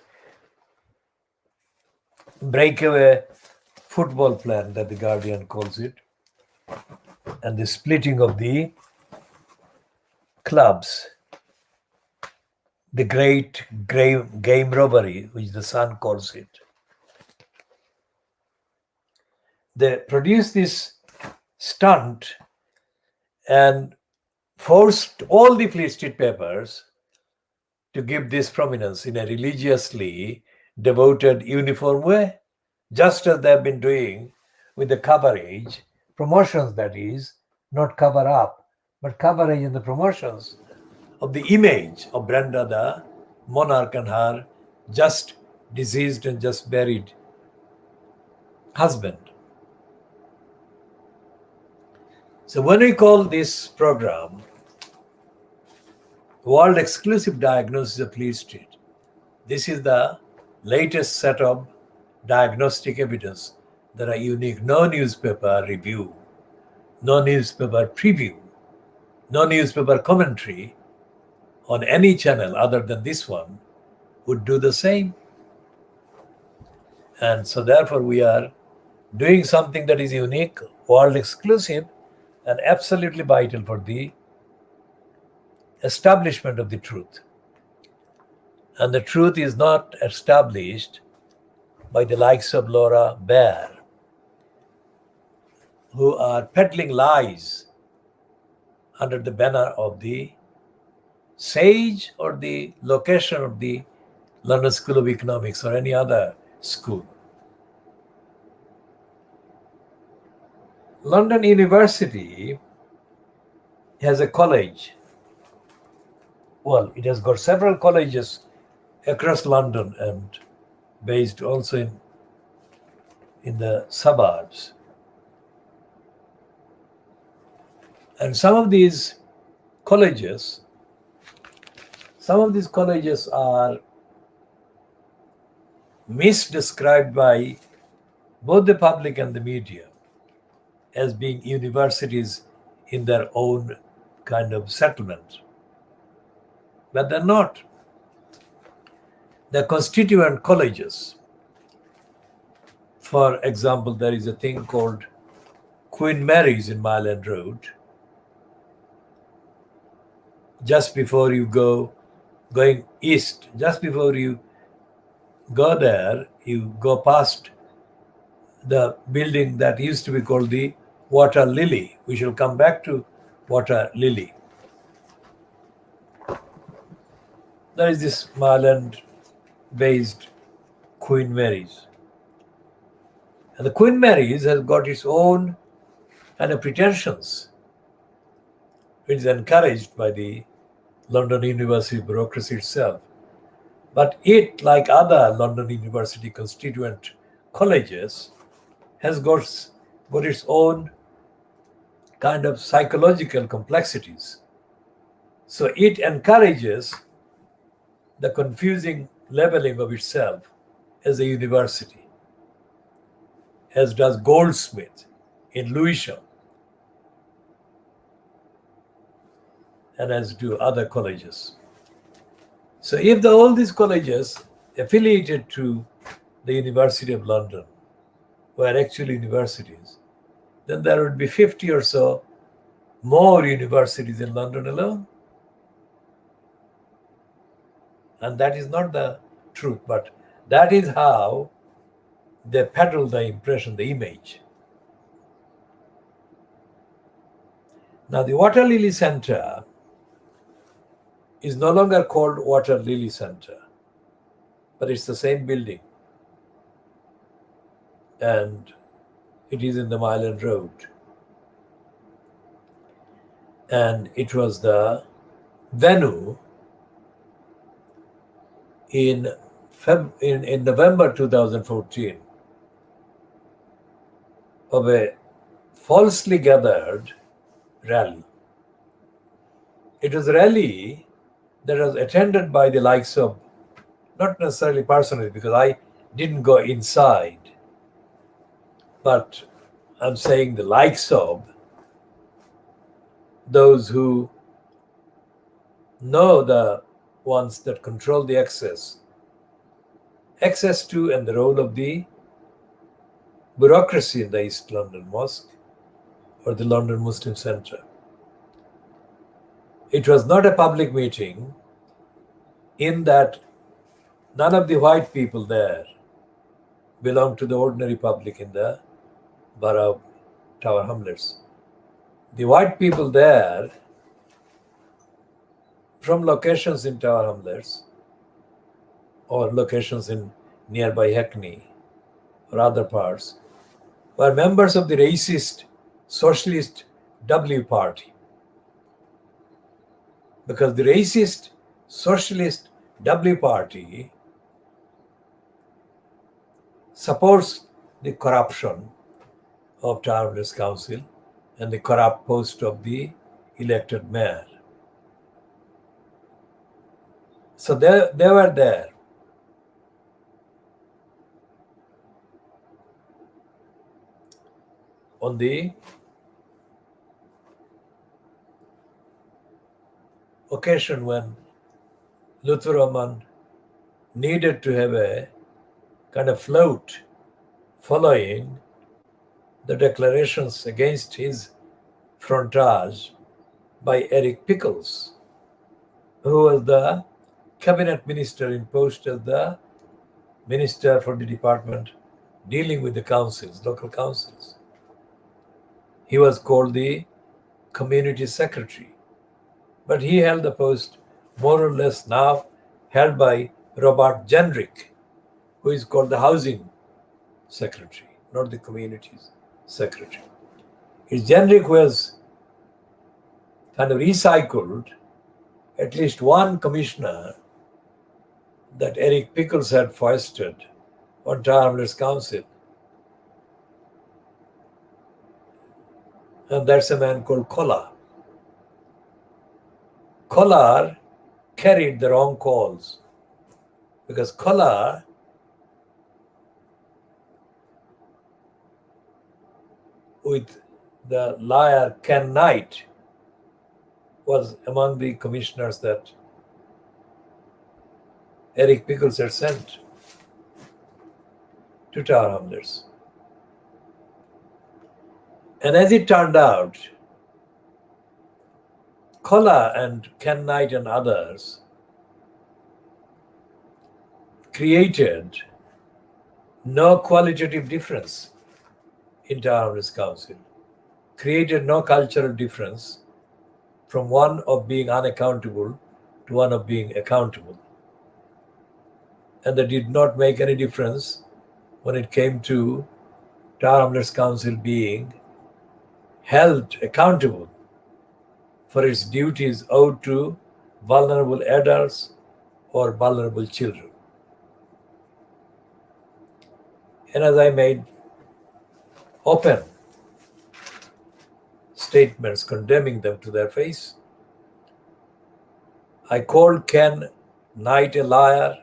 A: breakaway football plan that the Guardian calls it, and the splitting of the clubs, the great game robbery, which the Sun calls it. They produced this stunt and forced all the Fleet Street papers to give this prominence in a religiously devoted, uniform way, just as they have been doing with the coverage, promotions that is, not cover up, but coverage in the promotions of the image of Brenda, the monarch, and her just deceased and just buried husband. So when we call this program World Exclusive Diagnosis of Fleet Street, this is the latest set of diagnostic evidence that are unique. No newspaper review, no newspaper preview, no newspaper commentary on any channel other than this one would do the same. And so therefore we are doing something that is unique, world exclusive, and absolutely vital for the establishment of the truth. And the truth is not established by the likes of Laura Bear, who are peddling lies under the banner of the SAGE or the location of the London School of Economics or any other school. London University has a college. Well, it has got several colleges across London and based also in the suburbs. And some of these colleges are misdescribed by both the public and the media as being universities in their own kind of settlement. But they're not. They're constituent colleges. For example, there is a thing called Queen Mary's in Mile End Road. Just before you going east, just before you go there, you go past the building that used to be called the Water Lily. We shall come back to Water Lily. There is this Mile End based Queen Mary's. And the Queen Mary's has got its own kind of pretensions. It is encouraged by the London University bureaucracy itself. But it, like other London University constituent colleges, has got its own kind of psychological complexities. So it encourages the confusing labeling of itself as a university, as does Goldsmith in Lewisham, and as do other colleges. So if all these colleges affiliated to the University of London were actually universities, then there would be 50 or so more universities in London alone. And that is not the truth, but that is how they peddle the impression, the image. Now, the Water Lily Centre is no longer called Water Lily Centre, but it's the same building. And it is in the Mile End Road. And it was the venue in November 2014 of a falsely gathered rally. It was a rally that was attended by the likes of, not necessarily personally, because I didn't go inside, but I'm saying the likes of those who know the ones that control the access to and the role of the bureaucracy in the East London Mosque or the London Muslim Centre. It was not a public meeting in that none of the white people there belonged to the ordinary public in the borough of Tower Hamlets. The white people there from locations in Tower Hamlets or locations in nearby Hackney or other parts, were members of the racist Socialist W Party. Because the racist Socialist W Party supports the corruption of Tower Hamlets Council and the corrupt post of the elected mayor. So they were there. On the occasion when Lutfur Rahman needed to have a kind of float following the declarations against his frontage by Eric Pickles, who was the cabinet minister imposed as the minister for the department dealing with the councils, local councils. He was called the community secretary, but he held the post more or less now held by Robert Jenrick, who is called the housing secretary, not the communities secretary. It's Jenrick who has kind of recycled at least one commissioner that Eric Pickles had foisted on Tower Hamlets Council. And that's a man called Collar. Collar carried the wrong calls because Collar with the liar Ken Knight was among the commissioners that Eric Pickles had sent to Tower Hamlets. And as it turned out, Collar and Ken Knight and others created no qualitative difference in Tower Hamlets Council, created no cultural difference from one of being unaccountable to one of being accountable. And that did not make any difference when it came to Tower Hamlets Council being held accountable for its duties owed to vulnerable adults or vulnerable children. And as I made open statements condemning them to their face, I called Ken Knight a liar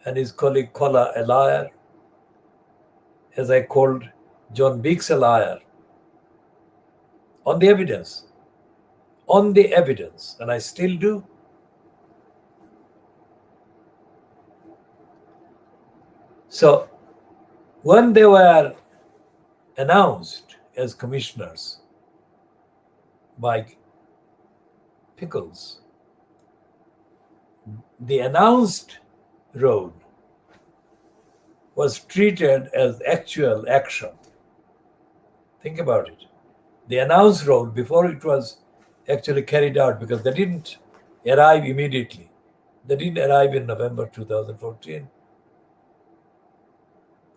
A: and his colleague Collar a liar, as I called John Beeks a liar, on the evidence, and I still do. So when they were announced as commissioners by Pickles, the announced role was treated as actual action. Think about it. The announced role before it was actually carried out, because they didn't arrive immediately. They didn't arrive in November 2014.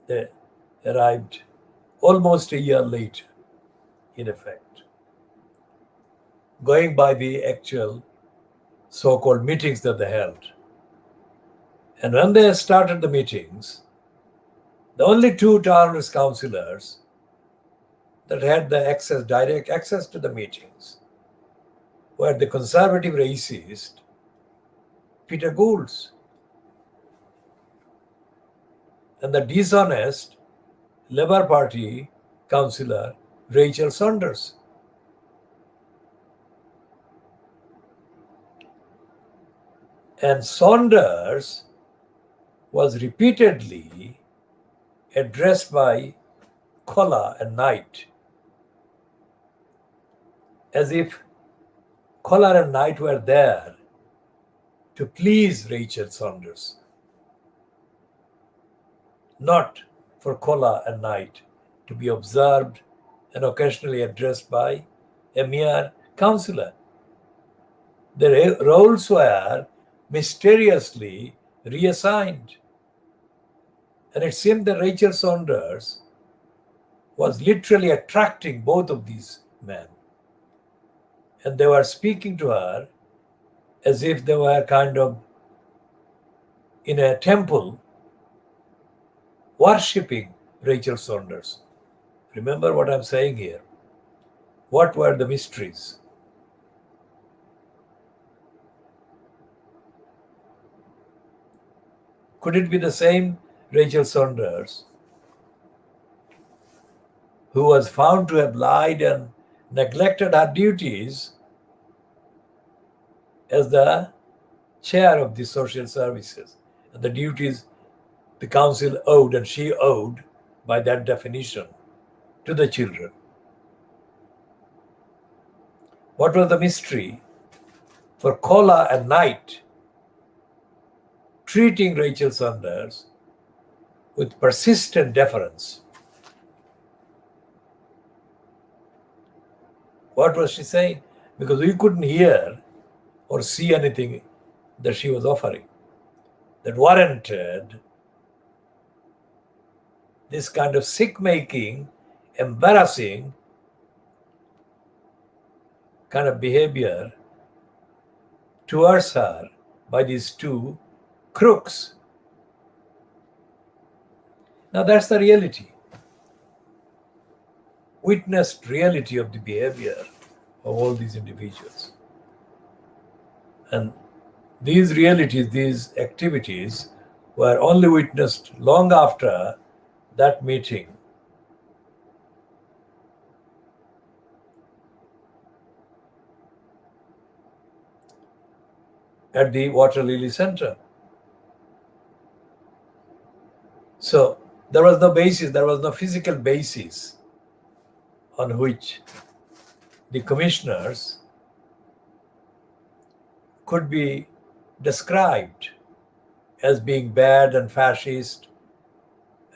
A: They arrived almost a year later, in effect, going by the actual so-called meetings that they held. And when they started the meetings, the only two Tower Hamlets councillors that had the direct access to the meetings were the conservative racist Peter Goulds and the dishonest Labour Party councillor Rachel Saunders. And Saunders was repeatedly addressed by Collar and Knight as if Collar and Knight were there to please Rachel Saunders, not for Collar and Knight to be observed and occasionally addressed by a mere councillor. The roles were mysteriously reassigned. And it seemed that Rachel Saunders was literally attracting both of these men. And they were speaking to her as if they were kind of in a temple worshipping Rachel Saunders. Remember what I'm saying here. What were the mysteries? Could it be the same Rachel Saunders who was found to have lied and neglected her duties as the chair of the social services and the duties the council owed and she owed by that definition to the children? What was the mystery for Kola and Knight treating Rachel Saunders with persistent deference? What was she saying? Because we couldn't hear or see anything that she was offering that warranted this kind of sick-making, embarrassing kind of behavior towards her by these two crooks. Now that's the reality, witnessed reality of the behavior of all these individuals. And these realities, these activities were only witnessed long after that meeting. At the Water Lily Center. So there was no basis, there was no physical basis on which the commissioners could be described as being bad and fascist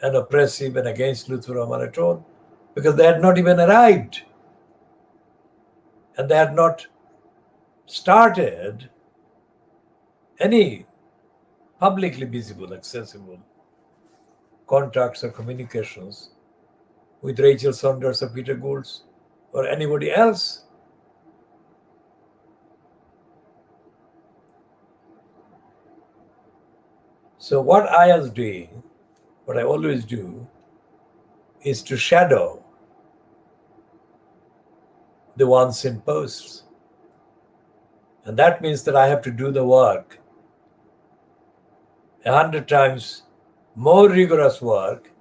A: and oppressive and against Luther Roman at all, because they had not even arrived and they had not started any publicly visible, accessible contacts or communications with Rachel Saunders or Peter Goulds or anybody else. So what I was doing, what I always do, is to shadow the ones in posts. And that means that I have to do the work 100 times more rigorous work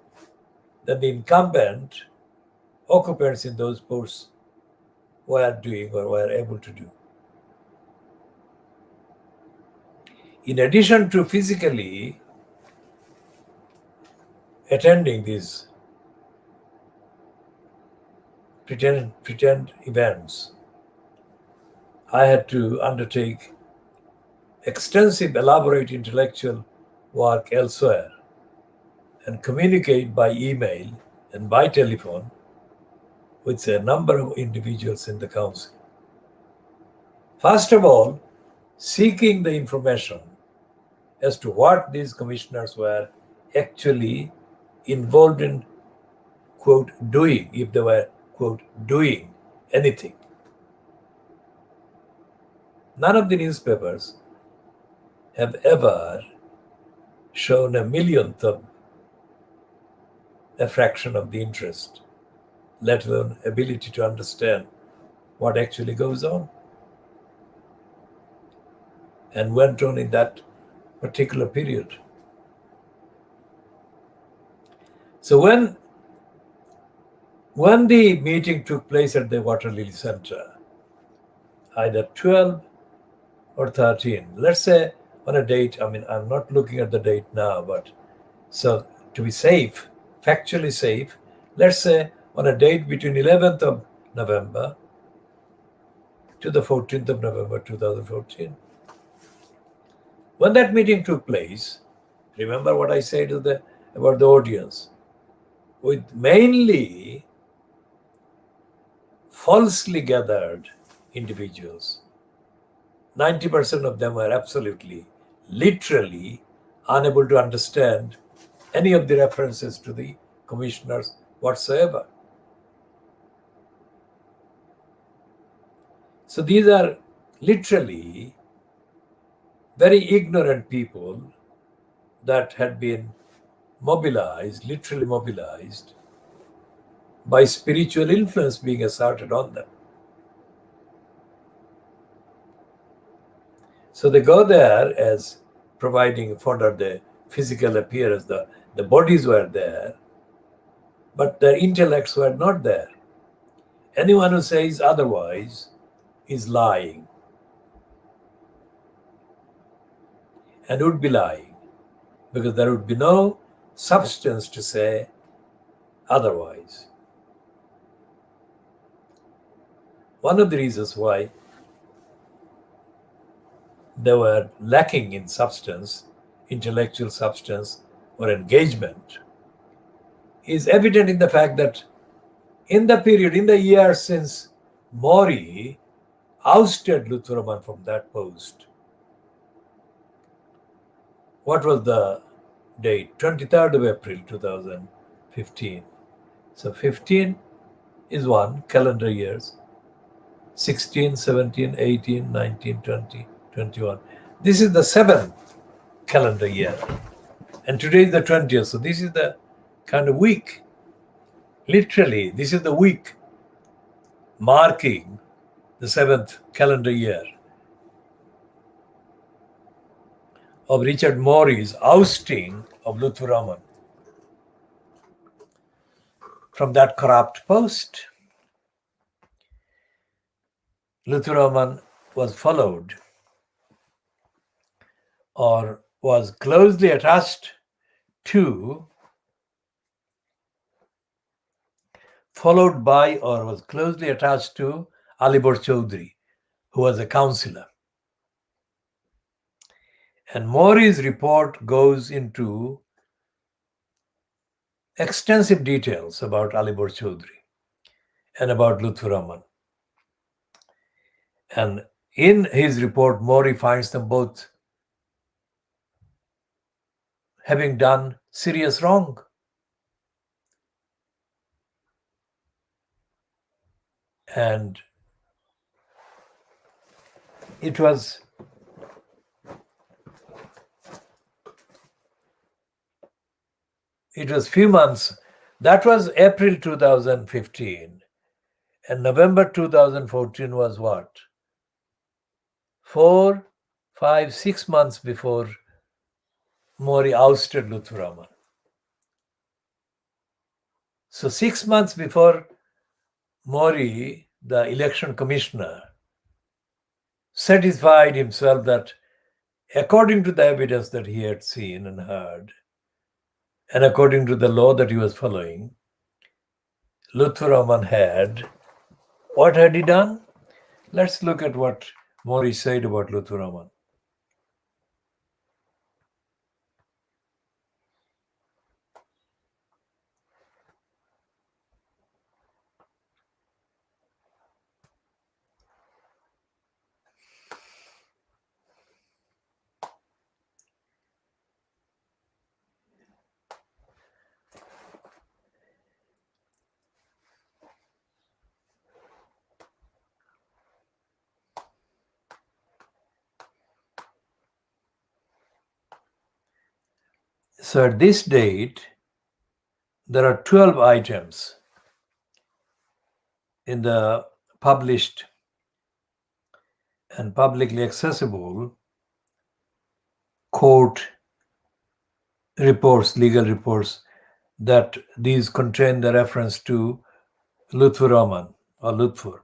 A: than the incumbent occupants in those posts were doing or were able to do. In addition to physically attending these pretend events, I had to undertake extensive, elaborate intellectual work elsewhere and communicate by email and by telephone with a number of individuals in the council. First of all, seeking the information as to what these commissioners were actually involved in, quote, doing, if they were, quote, doing anything. None of the newspapers have ever shown a millionth of a fraction of the interest, let alone ability to understand what actually goes on and went on in that particular period. So when the meeting took place at the Water Lily Center, either 12 or 13, let's say on a date, I mean, I'm not looking at the date now, but so to be safe, factually safe, let's say on a date between 11th of November to the 14th of November 2014. When that meeting took place, remember what I said about the audience, with mainly falsely gathered individuals. 90% of them were absolutely, literally unable to understand any of the references to the commissioners whatsoever. So these are literally very ignorant people that had been mobilized, literally mobilized, by spiritual influence being asserted on them. So they go there as providing fodder the physical appearance, the bodies were there, but the intellects were not there. Anyone who says otherwise is lying and would be lying, because there would be no substance to say otherwise. One of the reasons why they were lacking in substance, intellectual substance or engagement, is evident in the fact that in the years since Mori ousted Luthuraman from that post, what was the date? 23rd of April 2015. So 15 is one calendar years, 16, 17, 18, 19, 20, 21. This is the 7th calendar year. And today is the 20th. So this is the kind of week. Literally, this is the week marking the 7th calendar year of Richard Mori's ousting of Luthuraman from that corrupt post. Luthuraman was followed or was closely attached to, followed by or was closely attached to Alibor Chaudhry, who was a councillor. And Mori's report goes into extensive details about Alibor Chaudhry and about Luthuraman. And in his report, Mori finds them both having done serious wrong. And it was few months. That was April 2015. And November 2014 was what? 4, 5, 6 months before Mori ousted Luthuraman. So 6 months before Mori, the election commissioner, satisfied himself that according to the evidence that he had seen and heard, and according to the law that he was following, Luthuraman had, what had he done? Let's look at what Mori said about Luthuraman. So at this date, there are 12 items in the published and publicly accessible court reports, legal reports, that these contain the reference to Luthuraman or Luthfur.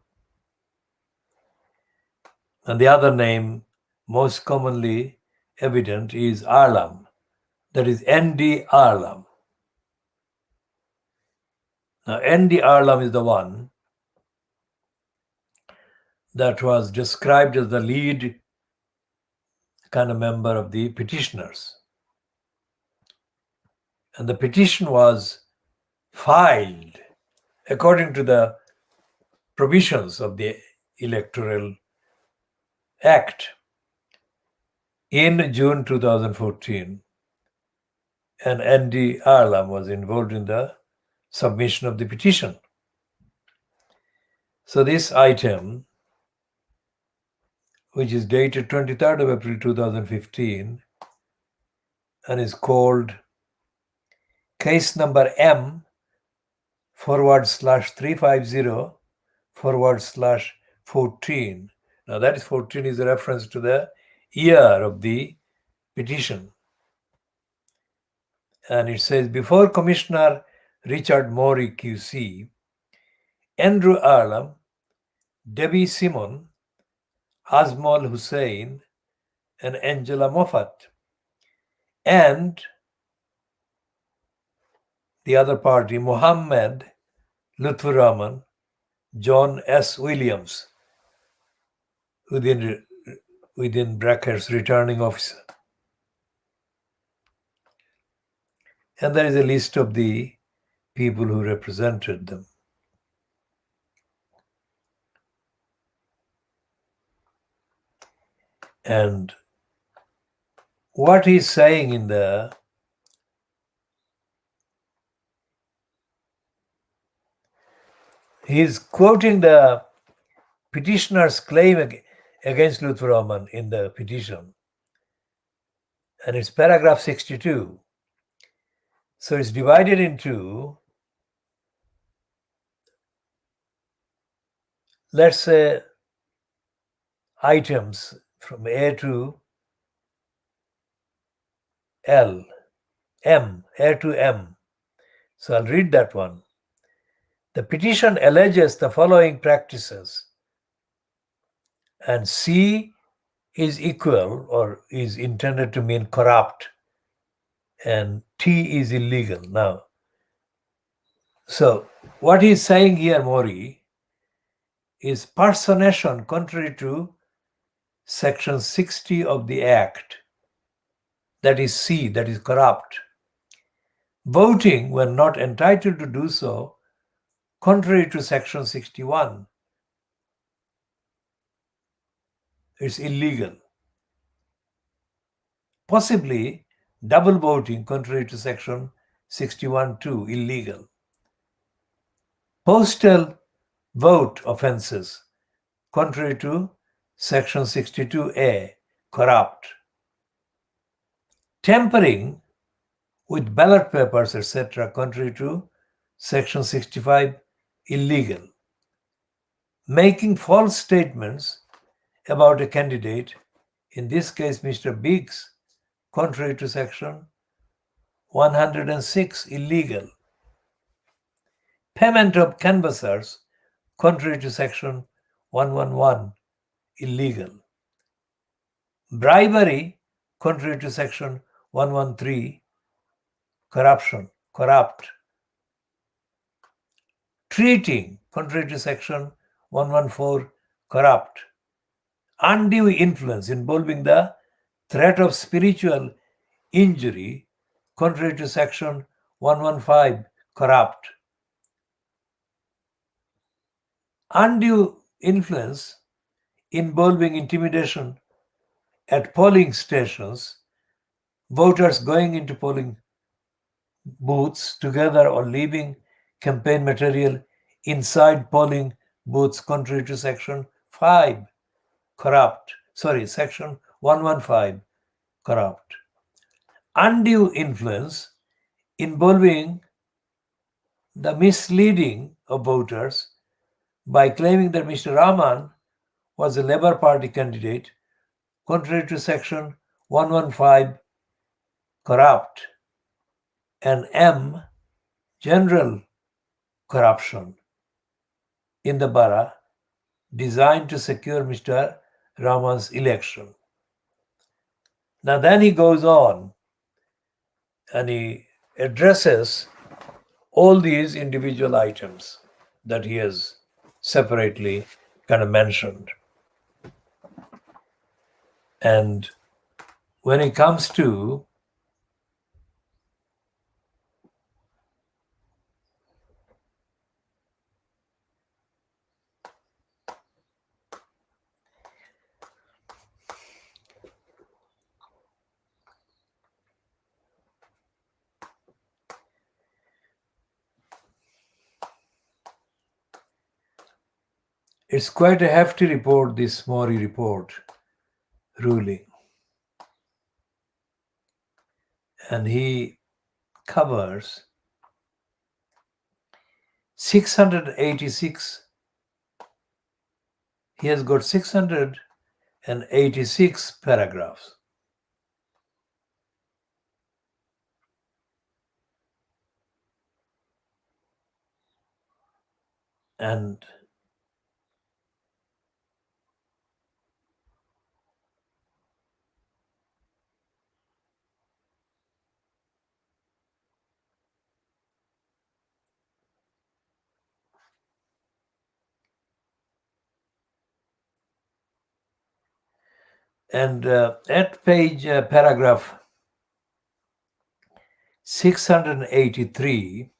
A: And the other name, most commonly evident, is Arlam, that is N.D. Arlam. Now, N.D. Arlam is the one that was described as the lead kind of member of the petitioners. And the petition was filed according to the provisions of the Electoral Act in June 2014. and Andy Arlam was involved in the submission of the petition. So this item, which is dated 23rd of April 2015 and is called case number M/350/14. Now that is 14 is a reference to the year of the petition. And it says, before Commissioner Richard Morey QC, Andrew Arlam, Debbie Simon, Azmol Hussain, and Angela Moffat, and the other party, Muhammad Lutfur Rahman, John S. Williams, within brackets, returning officer. And there is a list of the people who represented them. And what he's saying in the he's quoting the petitioner's claim against Lutfur Rahman in the petition. And it's paragraph 62. So it's divided into, let's say, items from A to L, M, A to M. So I'll read that one. The petition alleges the following practices, and C is equal or is intended to mean corrupt, and T is illegal. Now, so what he's saying here, Mori, is personation contrary to section 60 of the Act, that is C, that is corrupt. Voting when not entitled to do so, contrary to section 61. It's illegal. Possibly double voting, contrary to section 61(2), illegal. Postal vote offenses, contrary to section 62A, corrupt. Tampering with ballot papers, etc., contrary to section 65, illegal. Making false statements about a candidate, in this case Mr. Biggs, contrary to section 106, illegal. Payment of canvassers, contrary to section 111, illegal. Bribery, contrary to section 113, corruption, corrupt. Treating, contrary to section 114, corrupt. Undue influence involving the threat of spiritual injury, contrary to section 115, corrupt. Undue influence involving intimidation at polling stations, voters going into polling booths together or leaving campaign material inside polling booths, contrary to section 5, corrupt. Section 115, corrupt. Undue influence involving the misleading of voters by claiming that Mr. Rahman was a Labour Party candidate, contrary to section 115, corrupt. And M, general corruption in the borough designed to secure Mr. Rahman's election. Now then he goes on and he addresses all these individual items that he has separately kind of mentioned. And when it comes to It's quite a hefty report, this Mori report ruling. And he covers 686. He has got 686 paragraphs. And at paragraph 683,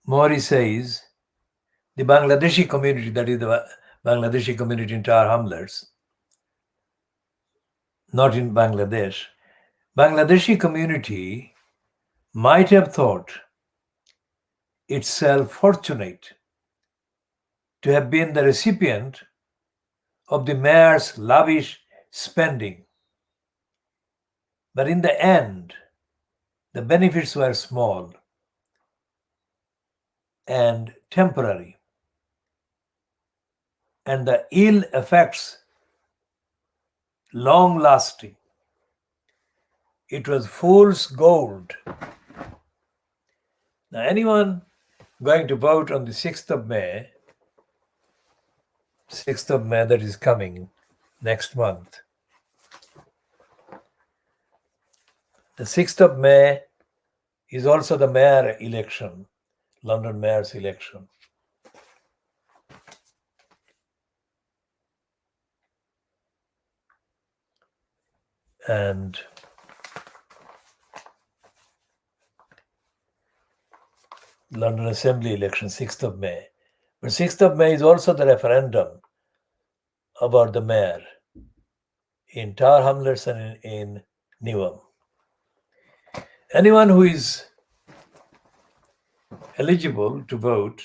A: Mori says, the Bangladeshi community, that is the Bangladeshi community in Tar Hamlets, not in Bangladesh, Bangladeshi community might have thought itself fortunate to have been the recipient of the mayor's lavish spending. But in the end, the benefits were small and temporary, and the ill effects long lasting. It was fool's gold. Now, anyone going to vote on the 6th of May, that is coming next month, the 6th of May is also the mayor election, London mayor's election. And London Assembly election, 6th of May. But 6th of May is also the referendum about the mayor in Tower Hamlets and in Newham. Anyone who is eligible to vote,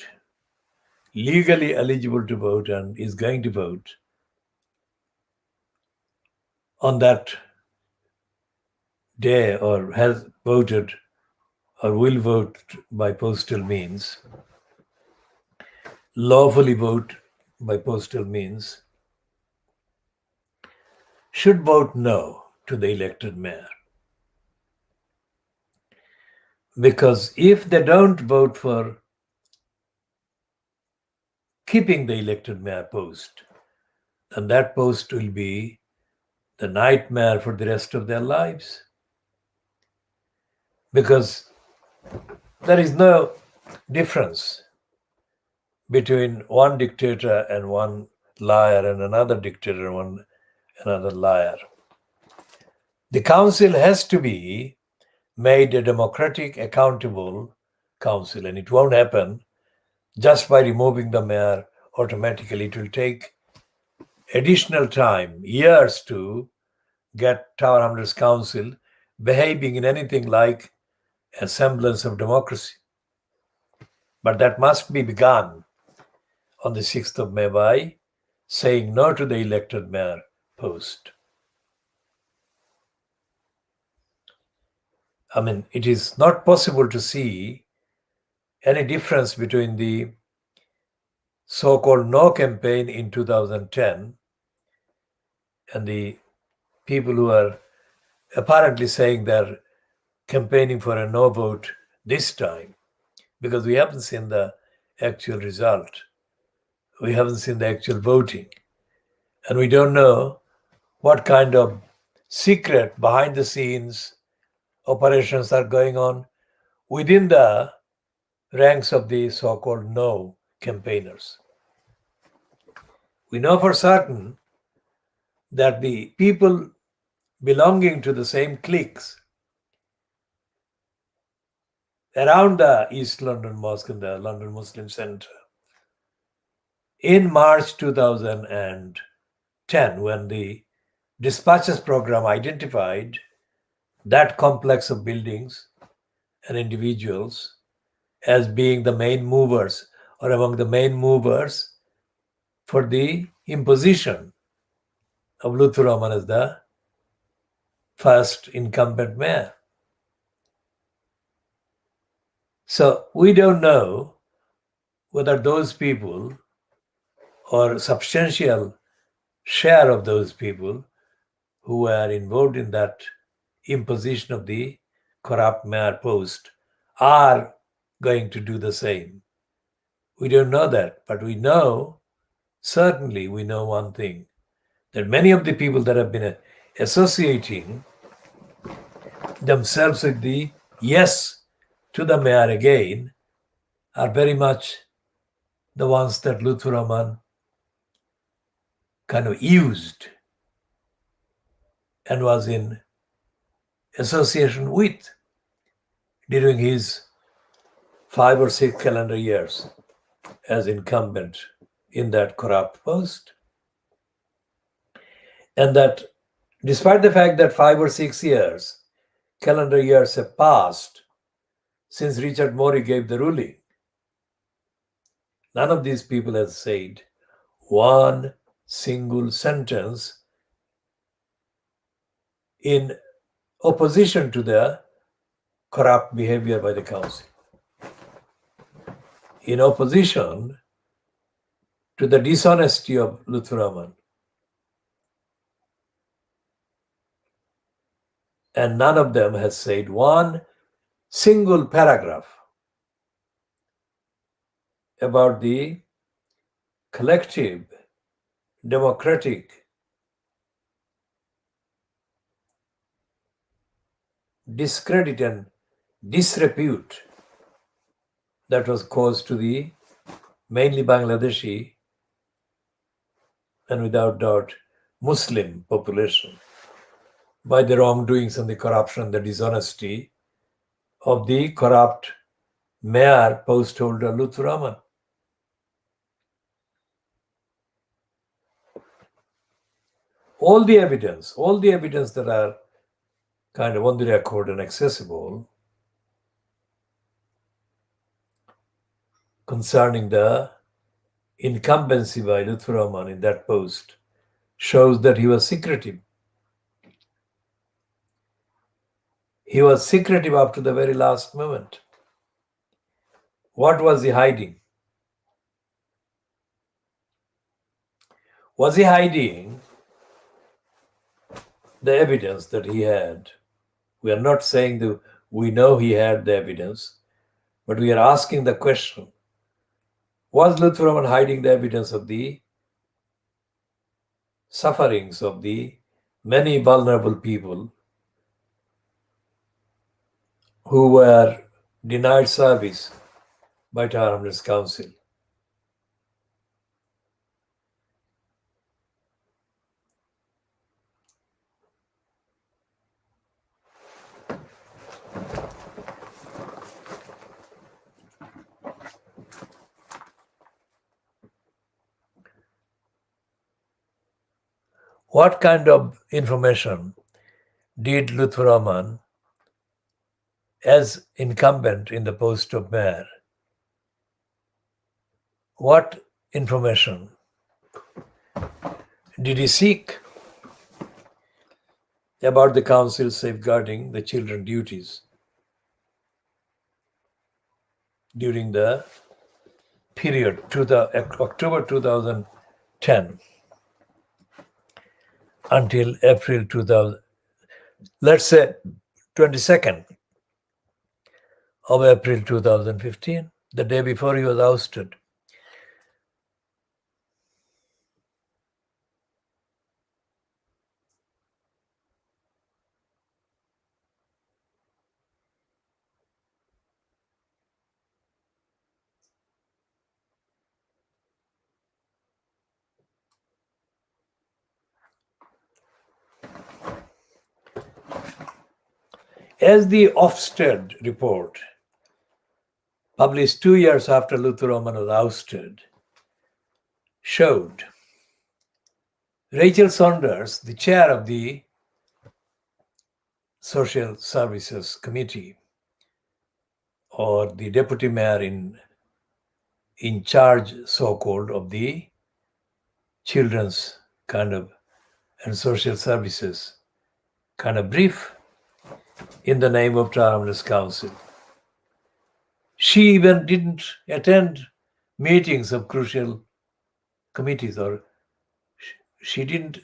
A: legally eligible to vote, and is going to vote on that day, or has voted or will vote by postal means, lawfully vote by postal means, should vote no to the elected mayor. Because if they don't vote for keeping the elected mayor post, then that post will be the nightmare for the rest of their lives. Because there is no difference between one dictator and one liar and another dictator and another liar. The council has to be made a democratic, accountable council, and it won't happen just by removing the mayor automatically. It will take additional time, years, to get Tower Hamlets Council behaving in anything like a semblance of democracy. But that must be begun on the 6th of May by saying no to the elected mayor post. I mean, it is not possible to see any difference between the so-called no campaign in 2010 and the people who are apparently saying they're campaigning for a no vote this time, because we haven't seen the actual result. We haven't seen the actual voting. And we don't know what kind of secret behind the scenes operations are going on within the ranks of the so-called no campaigners. We know for certain that the people belonging to the same cliques around the East London Mosque and the London Muslim Centre in March 2010, when the dispatches program identified that complex of buildings and individuals as being the main movers, or among the main movers for the imposition of Luthu Rahman as the first incumbent mayor. So we don't know whether those people or substantial share of those people who were involved in that imposition of the corrupt mayor post are going to do the same. We don't know that, but we know, certainly we know one thing, that many of the people that have been associating themselves with the yes to the mayor again are very much the ones that Luthu Rahman kind of used and was in association with during his 5 or 6 calendar years as incumbent in that corrupt post. And that despite the fact that 5 or 6 years, calendar years have passed since Richard Morey gave the ruling, none of these people have said one single sentence in opposition to the corrupt behavior by the council, in opposition to the dishonesty of Luthu Rahman. And none of them has said one single paragraph about the collective democratic discredit and disrepute that was caused to the mainly Bangladeshi and without doubt Muslim population by the wrongdoings and the corruption, the dishonesty of the corrupt mayor post holder Luthu Rahman. All the evidence that are kind of on the record and accessible concerning the incumbency by Luthu Rahman in that post shows that he was secretive. He was secretive up to the very last moment. What was he hiding? Was he hiding the evidence that he had? We are not saying that we know he had the evidence, but we are asking the question, was Luthu Rahman hiding the evidence of the sufferings of the many vulnerable people who were denied service by Tower Hamlets Council? What kind of information did Luthu Rahman, as incumbent in the post of mayor, what information did he seek about the council safeguarding the children's duties during the period to the October 2010 until April 2000, let's say 22nd of April 2015, the day before he was ousted? As the Ofsted report, published 2 years after Luthu Rahman was ousted, showed, Rachel Saunders, the chair of the Social Services Committee, or the deputy mayor in charge, so-called, of the children's kind of and social services kind of brief in the name of Travelers Council. She even didn't attend meetings of crucial committees, or she didn't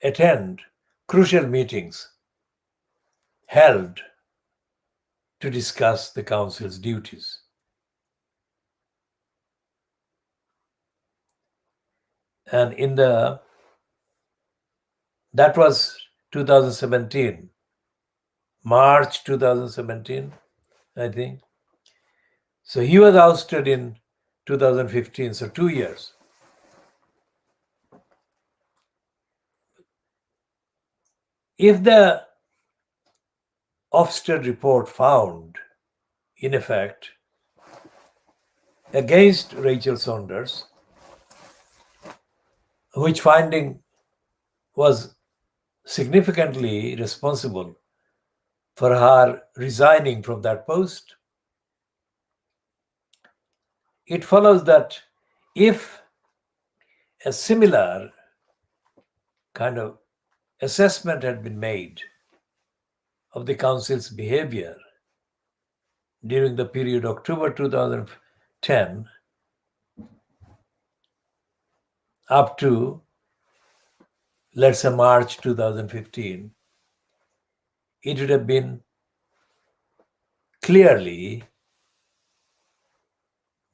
A: attend crucial meetings held to discuss the council's duties. And that was 2017, March 2017, I think. So he was ousted in 2015, so 2 years. If the Ofsted report found, in effect, against Rachel Saunders, which finding was significantly responsible for her resigning from that post, it follows that if a similar kind of assessment had been made of the council's behavior during the period October 2010 up to, let's say, March 2015, it would have been clearly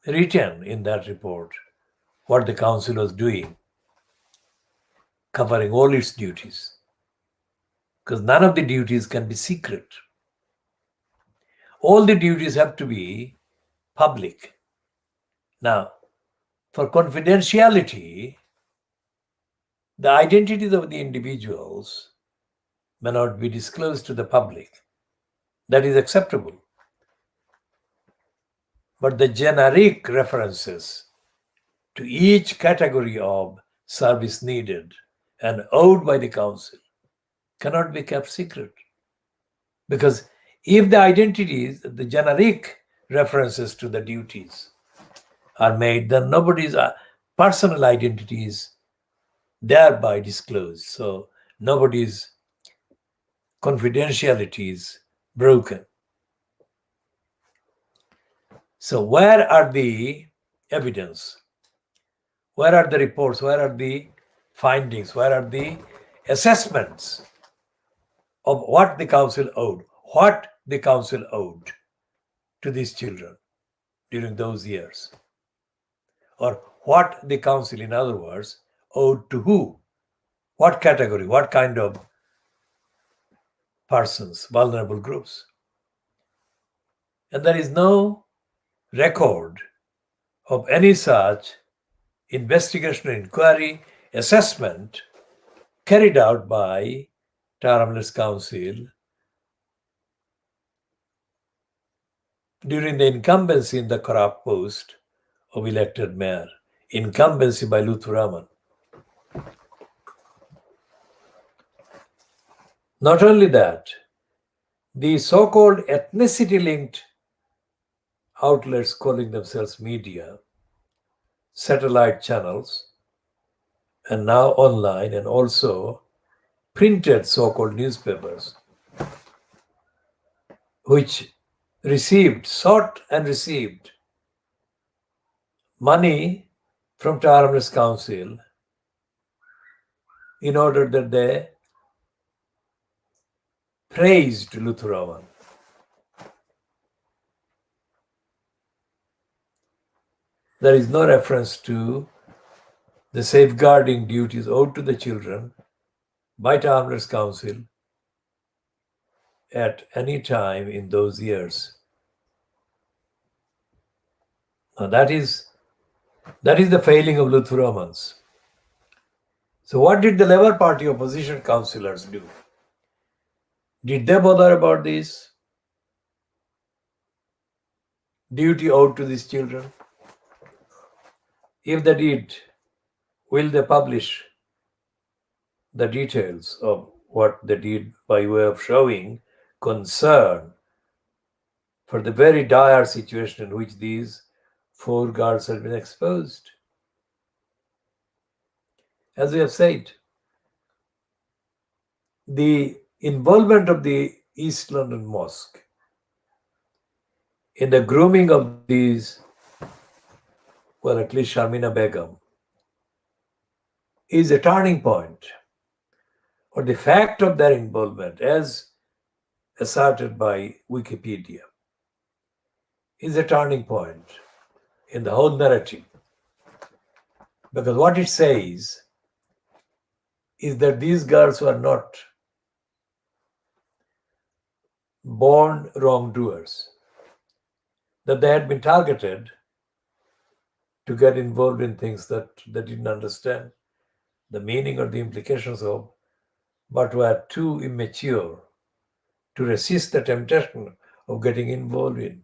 A: written in that report what the council was doing, covering all its duties, because none of the duties can be secret. All the duties have to be public. Now, for confidentiality, the identities of the individuals may not be disclosed to the public. That is acceptable. But the generic references to each category of service needed and owed by the council cannot be kept secret. Because if the identities, the generic references to the duties are made, then nobody's personal identity is thereby disclosed. So nobody's confidentiality is broken. So where are the evidence? Where are the reports? Where are the findings? Where are the assessments of what the council owed? What the council owed to these children during those years? Or what the council, in other words, owed to who? What category? What kind of persons, vulnerable groups? And there is no record of any such investigation, inquiry, assessment carried out by Taramlas Council during the incumbency in the corrupt post of elected mayor, incumbency by Luthu Raman. Not only that, the so-called ethnicity-linked outlets calling themselves media, satellite channels, and now online, and also printed so-called newspapers, which sought and received money from Taramlas Council in order that they praised Luthu Raman. There is no reference to the safeguarding duties owed to the children by Taramlas Council at any time in those years. Now that is the failing of Luthu Ramans. So what did the Labour Party opposition councillors do? Did they bother about this duty owed to these children? If they did, will they publish the details of what they did by way of showing concern for the very dire situation in which these 4 girls had been exposed? As we have said, the involvement of the East London Mosque in the grooming of these, well, at least Sharmina Begum, is a turning point, or the fact of their involvement, as asserted by Wikipedia, is a turning point in the whole narrative. Because what it says is that these girls were not born wrongdoers, that they had been targeted to get involved in things that they didn't understand the meaning or the implications of, but were too immature to resist the temptation of getting involved in.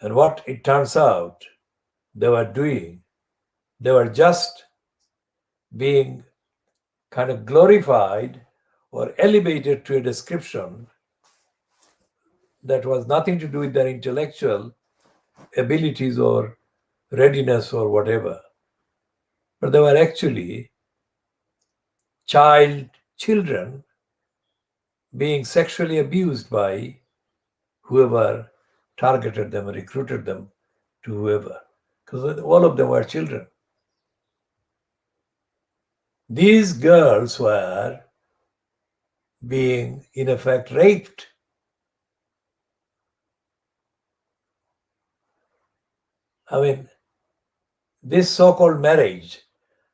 A: And what it turns out they were doing, they were just being kind of glorified or elevated to a description that was nothing to do with their intellectual abilities or readiness or whatever. But they were actually children being sexually abused by whoever targeted them or recruited them to whoever. Because all of them were children. These girls were being, in effect, raped. I mean, this so-called marriage,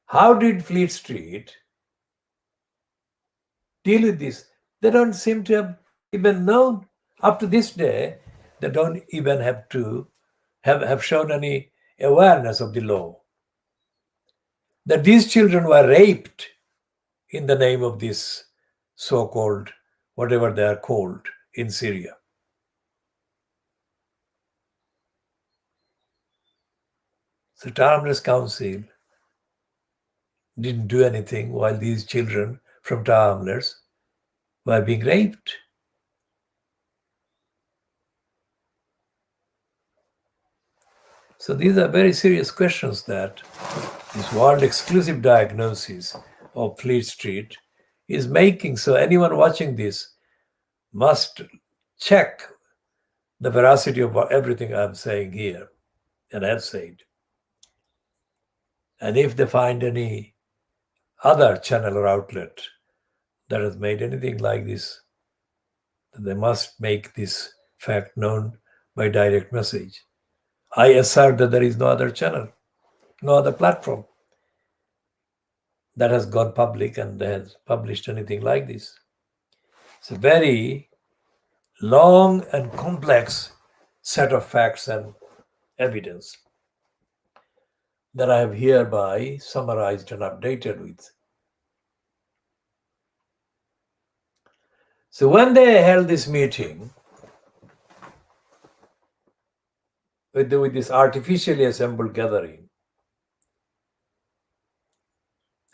A: how did Fleet Street deal with this? They don't seem to have even known. Up to this day, they don't even have to have shown any awareness of the law. That these children were raped in the name of this so-called, whatever they are called in Syria. So Timeless Council didn't do anything while these children from Timeless were being raped. So these are very serious questions that this world exclusive diagnosis of Fleet Street is making. So anyone watching this must check the veracity of everything I'm saying here and have said. And if they find any other channel or outlet that has made anything like this, then they must make this fact known by direct message. I assert that there is no other channel, no other platform that has gone public and has published anything like this. It's a very long and complex set of facts and evidence that I have hereby summarized and updated with. So when they held this meeting with this artificially assembled gathering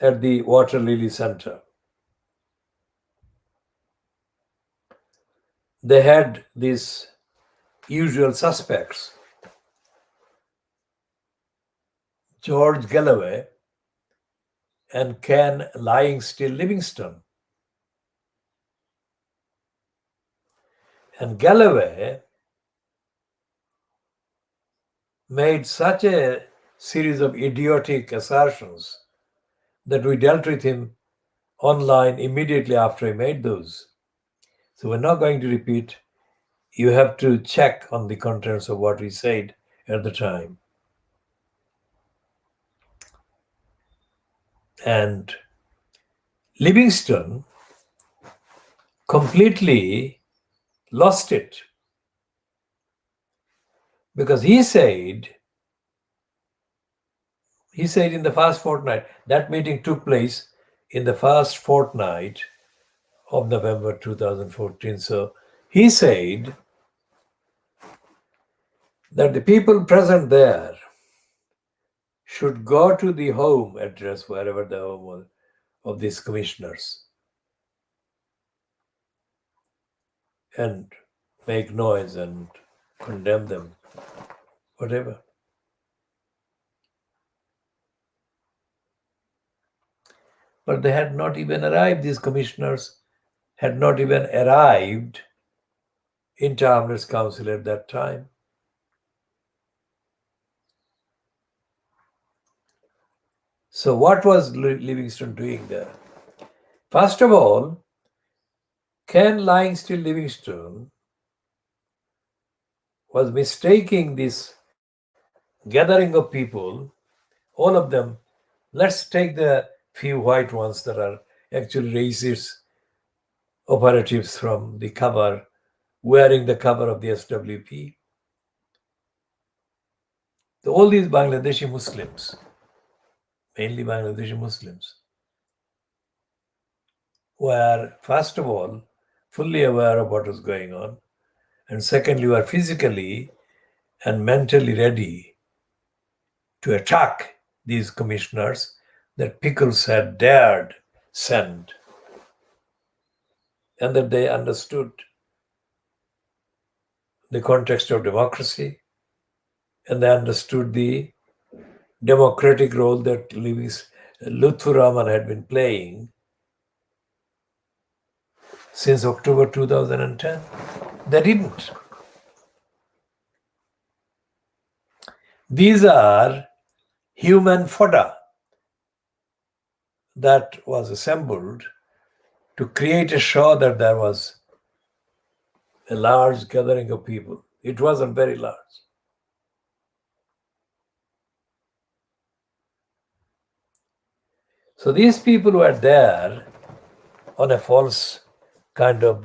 A: at the Water Lily Center, they had these usual suspects, George Galloway and Ken Lying Still Livingston. And Galloway made such a series of idiotic assertions that we dealt with him online immediately after he made those. So we're not going to repeat. You have to check on the contents of what we said at the time. And Livingston completely lost it because he said in the first fortnight, that meeting took place in the first fortnight of November 2014. So he said that the people present there should go to the home address, wherever the home was, of these commissioners and make noise and condemn them, whatever. But they had not even arrived. These commissioners had not even arrived in Townless Council at that time. So what was Livingstone doing there? First of all, Ken lying still Livingstone was mistaking this gathering of people, all of them. Let's take the few white ones that are actually racist operatives from the cover, wearing the cover of the SWP. All these Bangladeshi Muslims, mainly Bangladeshi Muslims, were, first of all, fully aware of what was going on, and secondly, were physically and mentally ready to attack these commissioners that Pickles had dared send, and that they understood the context of democracy, and they understood the democratic role that Lutfur Rahman had been playing since October 2010. They didn't. These are human fodder that was assembled to create a show that there was a large gathering of people. It wasn't very large. So these people were there on a false kind of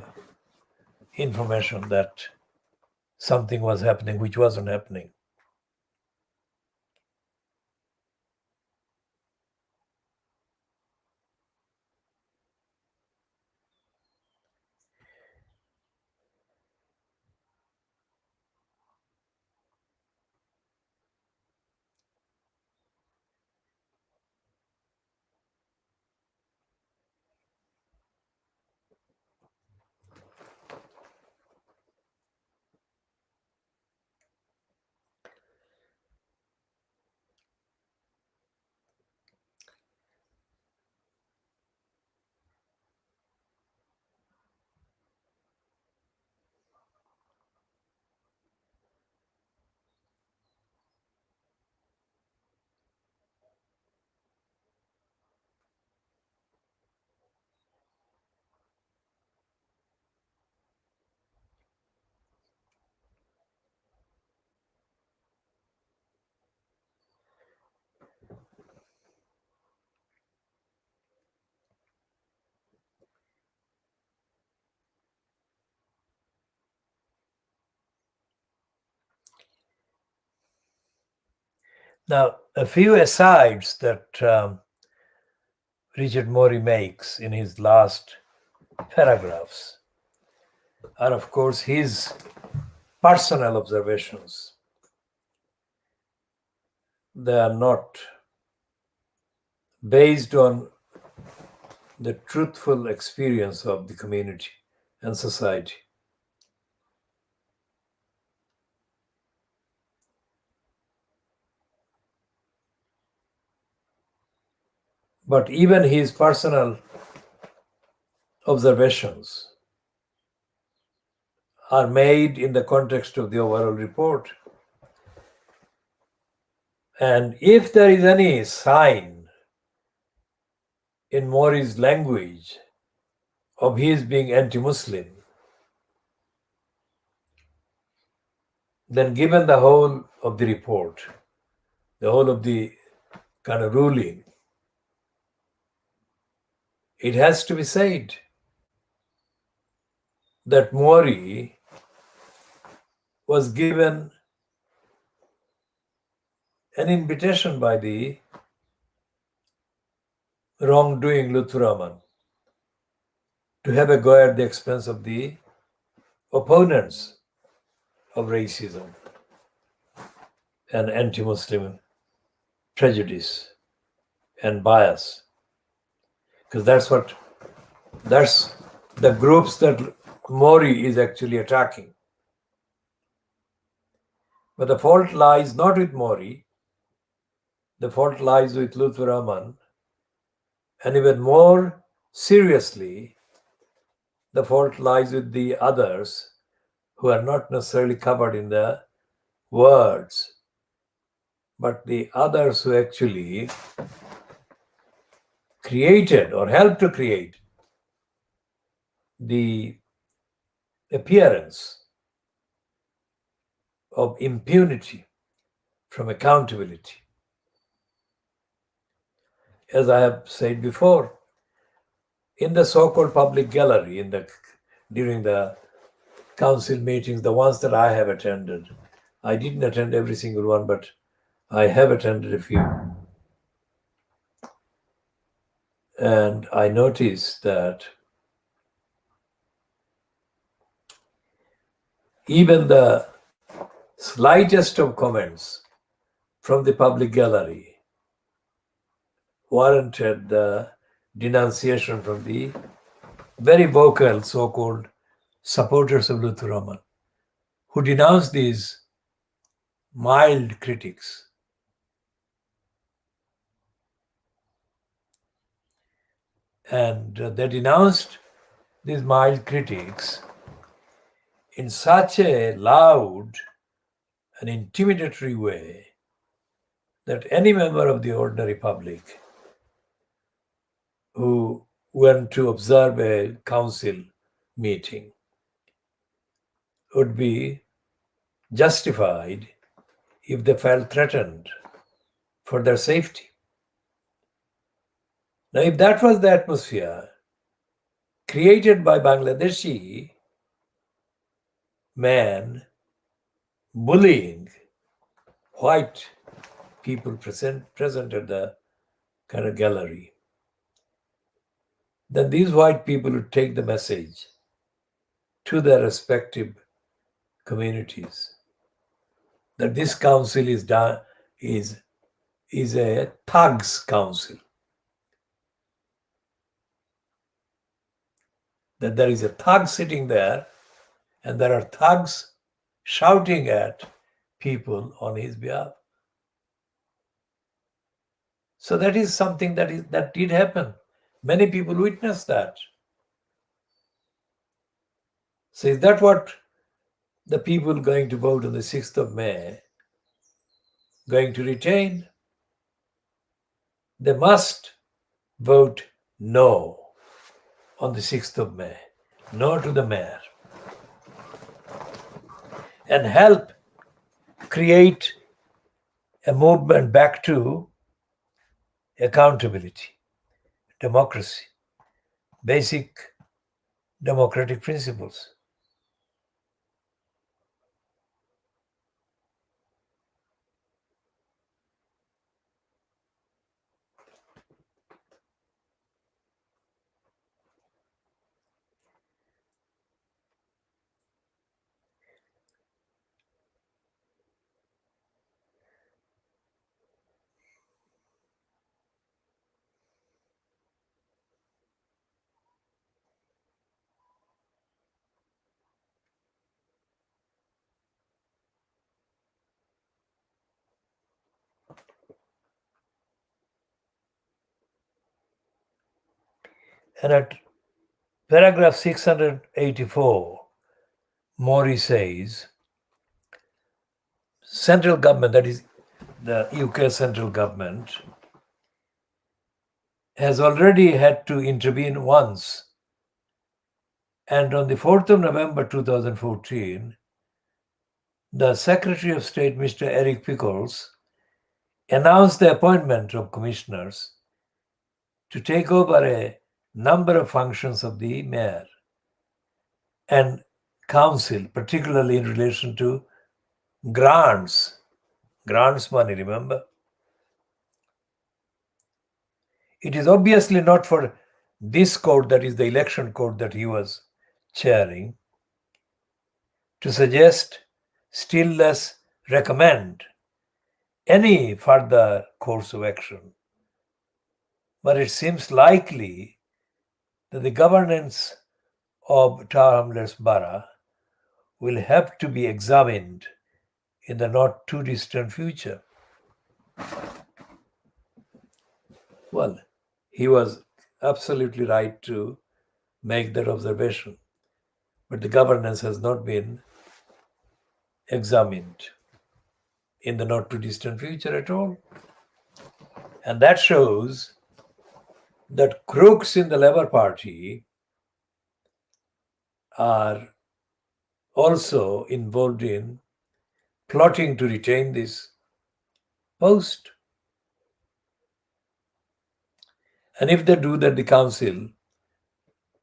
A: information that something was happening which wasn't happening. Now, a few asides that Richard Morey makes in his last paragraphs are, of course, his personal observations. They are not based on the truthful experience of the community and society. But even his personal observations are made in the context of the overall report. And if there is any sign in Morey's language of his being anti-Muslim, then given the whole of the report, the whole of the kind of ruling, it has to be said that Morey was given an invitation by the wrongdoing Lutfur Rahman to have a go at the expense of the opponents of racism and anti-Muslim prejudice and bias. Because that's the groups that Morey is actually attacking. But the fault lies not with Morey, the fault lies with Lutfur Rahman And even more seriously, the fault lies with the others who are not necessarily covered in the words, but the others who actually created or helped to create the appearance of impunity from accountability. As I have said before, in the so-called public gallery, during the council meetings, the ones that I have attended, I didn't attend every single one, but I have attended a few. And I noticed that even the slightest of comments from the public gallery warranted the denunciation from the very vocal so-called supporters of Luther Rahman, who denounced these mild critics. And they denounced these mild critics in such a loud and intimidatory way that any member of the ordinary public who went to observe a council meeting would be justified if they felt threatened for their safety. Now, if that was the atmosphere created by Bangladeshi man bullying white people present at the kind of gallery, then these white people would take the message to their respective communities that this council is a thugs council, that there is a thug sitting there and there are thugs shouting at people on his behalf. So that is something that did happen. Many people witnessed that. So is that what the people going to vote on the 6th of May going to retain? They must vote no on the 6th of May, no to the mayor, and help create a movement back to accountability, democracy, basic democratic principles. And at paragraph 684, Mori says, central government, that is the UK central government, has already had to intervene once. And on the 4th of November 2014, the Secretary of State, Mr. Eric Pickles, announced the appointment of commissioners to take over a number of functions of the mayor and council, particularly in relation to grants money, remember? It is obviously not for this court, that is the election court that he was chairing, to suggest, still less recommend, any further course of action. But it seems likely that the governance of Tower Hamlets Borough will have to be examined in the not too distant future. Well, he was absolutely right to make that observation. But the governance has not been examined in the not too distant future at all. And that shows that crooks in the Labour Party are also involved in plotting to retain this post. And if they do that, the council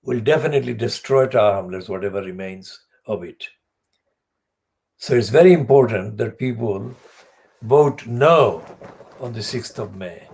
A: will definitely destroy Tower Hamlets, whatever remains of it. So it's very important that people vote no on the 6th of May.